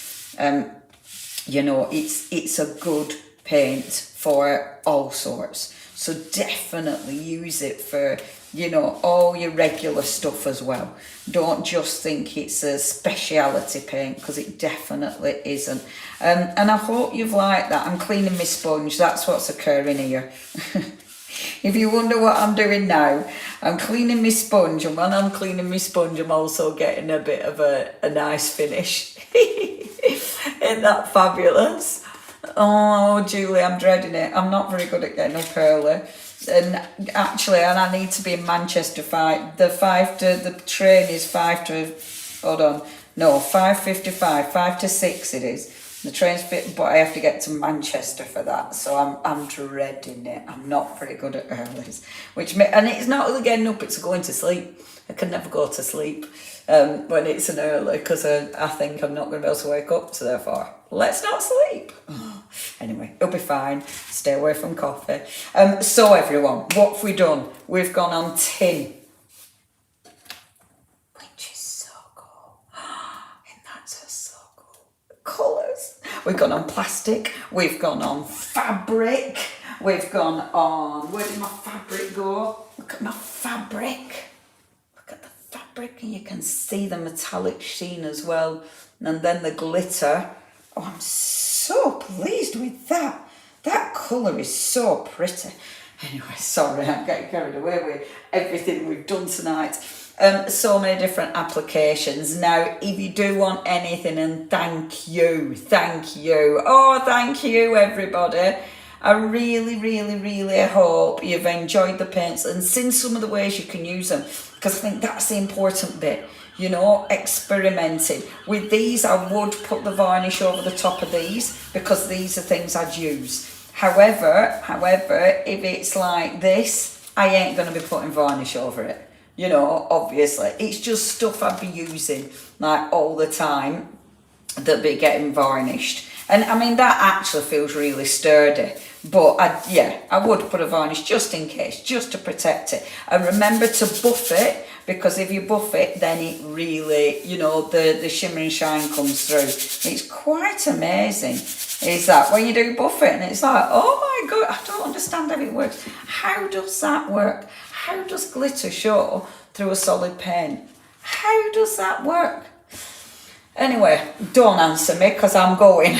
You know, it's a good paint for all sorts. So definitely use it for, you know, all your regular stuff as well. Don't just think it's a speciality paint, because it definitely isn't. And I hope you've liked that. I'm cleaning my sponge. That's what's occurring here. If you wonder what I'm doing now, I'm cleaning my sponge. And when I'm cleaning my sponge, I'm also getting a bit of a nice finish. Isn't that fabulous? Oh, Julie, I'm dreading it. I'm not very good at getting up early. And actually, and I need to be in Manchester the train is 5:55, 5 to 6 it is. The train's but I have to get to Manchester for that, so I'm dreading it. I'm not very good at earlies, and it's not really getting up, it's going to sleep. I can never go to sleep when it's an early, because I think I'm not going to be able to wake up, so therefore, let's not sleep. Anyway, it'll be fine. Stay away from coffee. So everyone, what have we done? We've gone on tin, which is so cool. And that's just so cool. Colours. We've gone on plastic. We've gone on fabric. We've gone on, where did my fabric go? Look at my fabric. Look at the fabric, and you can see the metallic sheen as well. And then the glitter. Oh, I'm so pleased with that. That colour is so pretty. Anyway, sorry, I'm getting carried away with everything we've done tonight. So many different applications. Now, if you do want anything, and thank you. Oh, thank you, everybody. I really, really, really hope you've enjoyed the paints and seen some of the ways you can use them, because I think that's the important bit. You know, experimenting. With these, I would put the varnish over the top of these, because these are things I'd use. However, if it's like this, I ain't going to be putting varnish over it. You know, obviously. It's just stuff I'd be using, like, all the time, that'd be getting varnished. And, I mean, that actually feels really sturdy. But, I would put a varnish just in case, just to protect it. And remember to buff it, because if you buff it, then it really, you know, the shimmer and shine comes through. It's quite amazing, is that, when you do buff it, and it's like, oh my God, I don't understand how it works. How does that work? How does glitter show through a solid paint? How does that work? Anyway, don't answer me, because I'm going.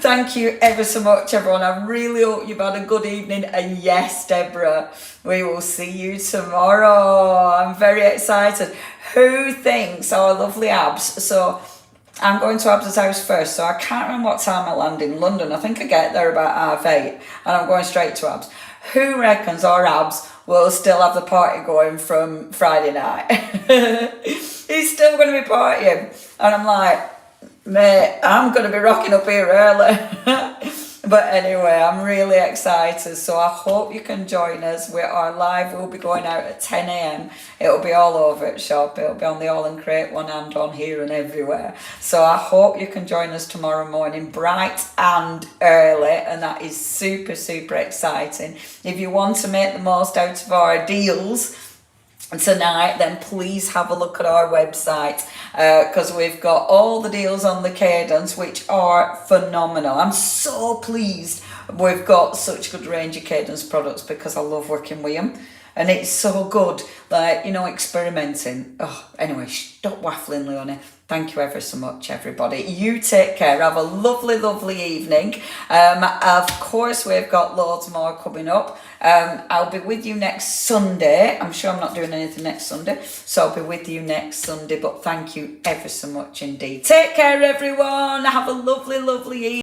Thank you ever so much, everyone. I really hope you've had a good evening. And yes, Deborah, we will see you tomorrow. I'm very excited. Who thinks our lovely Abs? So I'm going to Abs' house first, so I can't remember what time I land in London. I think I get there about 8:30, and I'm going straight to Abs. Who reckons our Abs will still have the party going from Friday night? He's still going to be partying. And I'm like, mate, I'm going to be rocking up here early. But anyway, I'm really excited. So I hope you can join us. Our live will be going out at 10 a.m. It'll be all over at shop. It'll be on the All and Crate one, and on here and everywhere. So I hope you can join us tomorrow morning, bright and early. And that is super, super exciting. If you want to make the most out of our deals tonight, then please have a look at our website, because we've got all the deals on the Cadence, which are phenomenal. I'm so pleased we've got such good range of Cadence products, because I love working with them. And it's so good, like, you know, experimenting. Oh, anyway, stop waffling, Leonie. Thank you ever so much, everybody. You take care. Have a lovely, lovely evening. Of course, we've got loads more coming up. I'll be with you next Sunday. I'm sure I'm not doing anything next Sunday, so I'll be with you next Sunday. But thank you ever so much indeed. Take care, everyone. Have a lovely, lovely evening.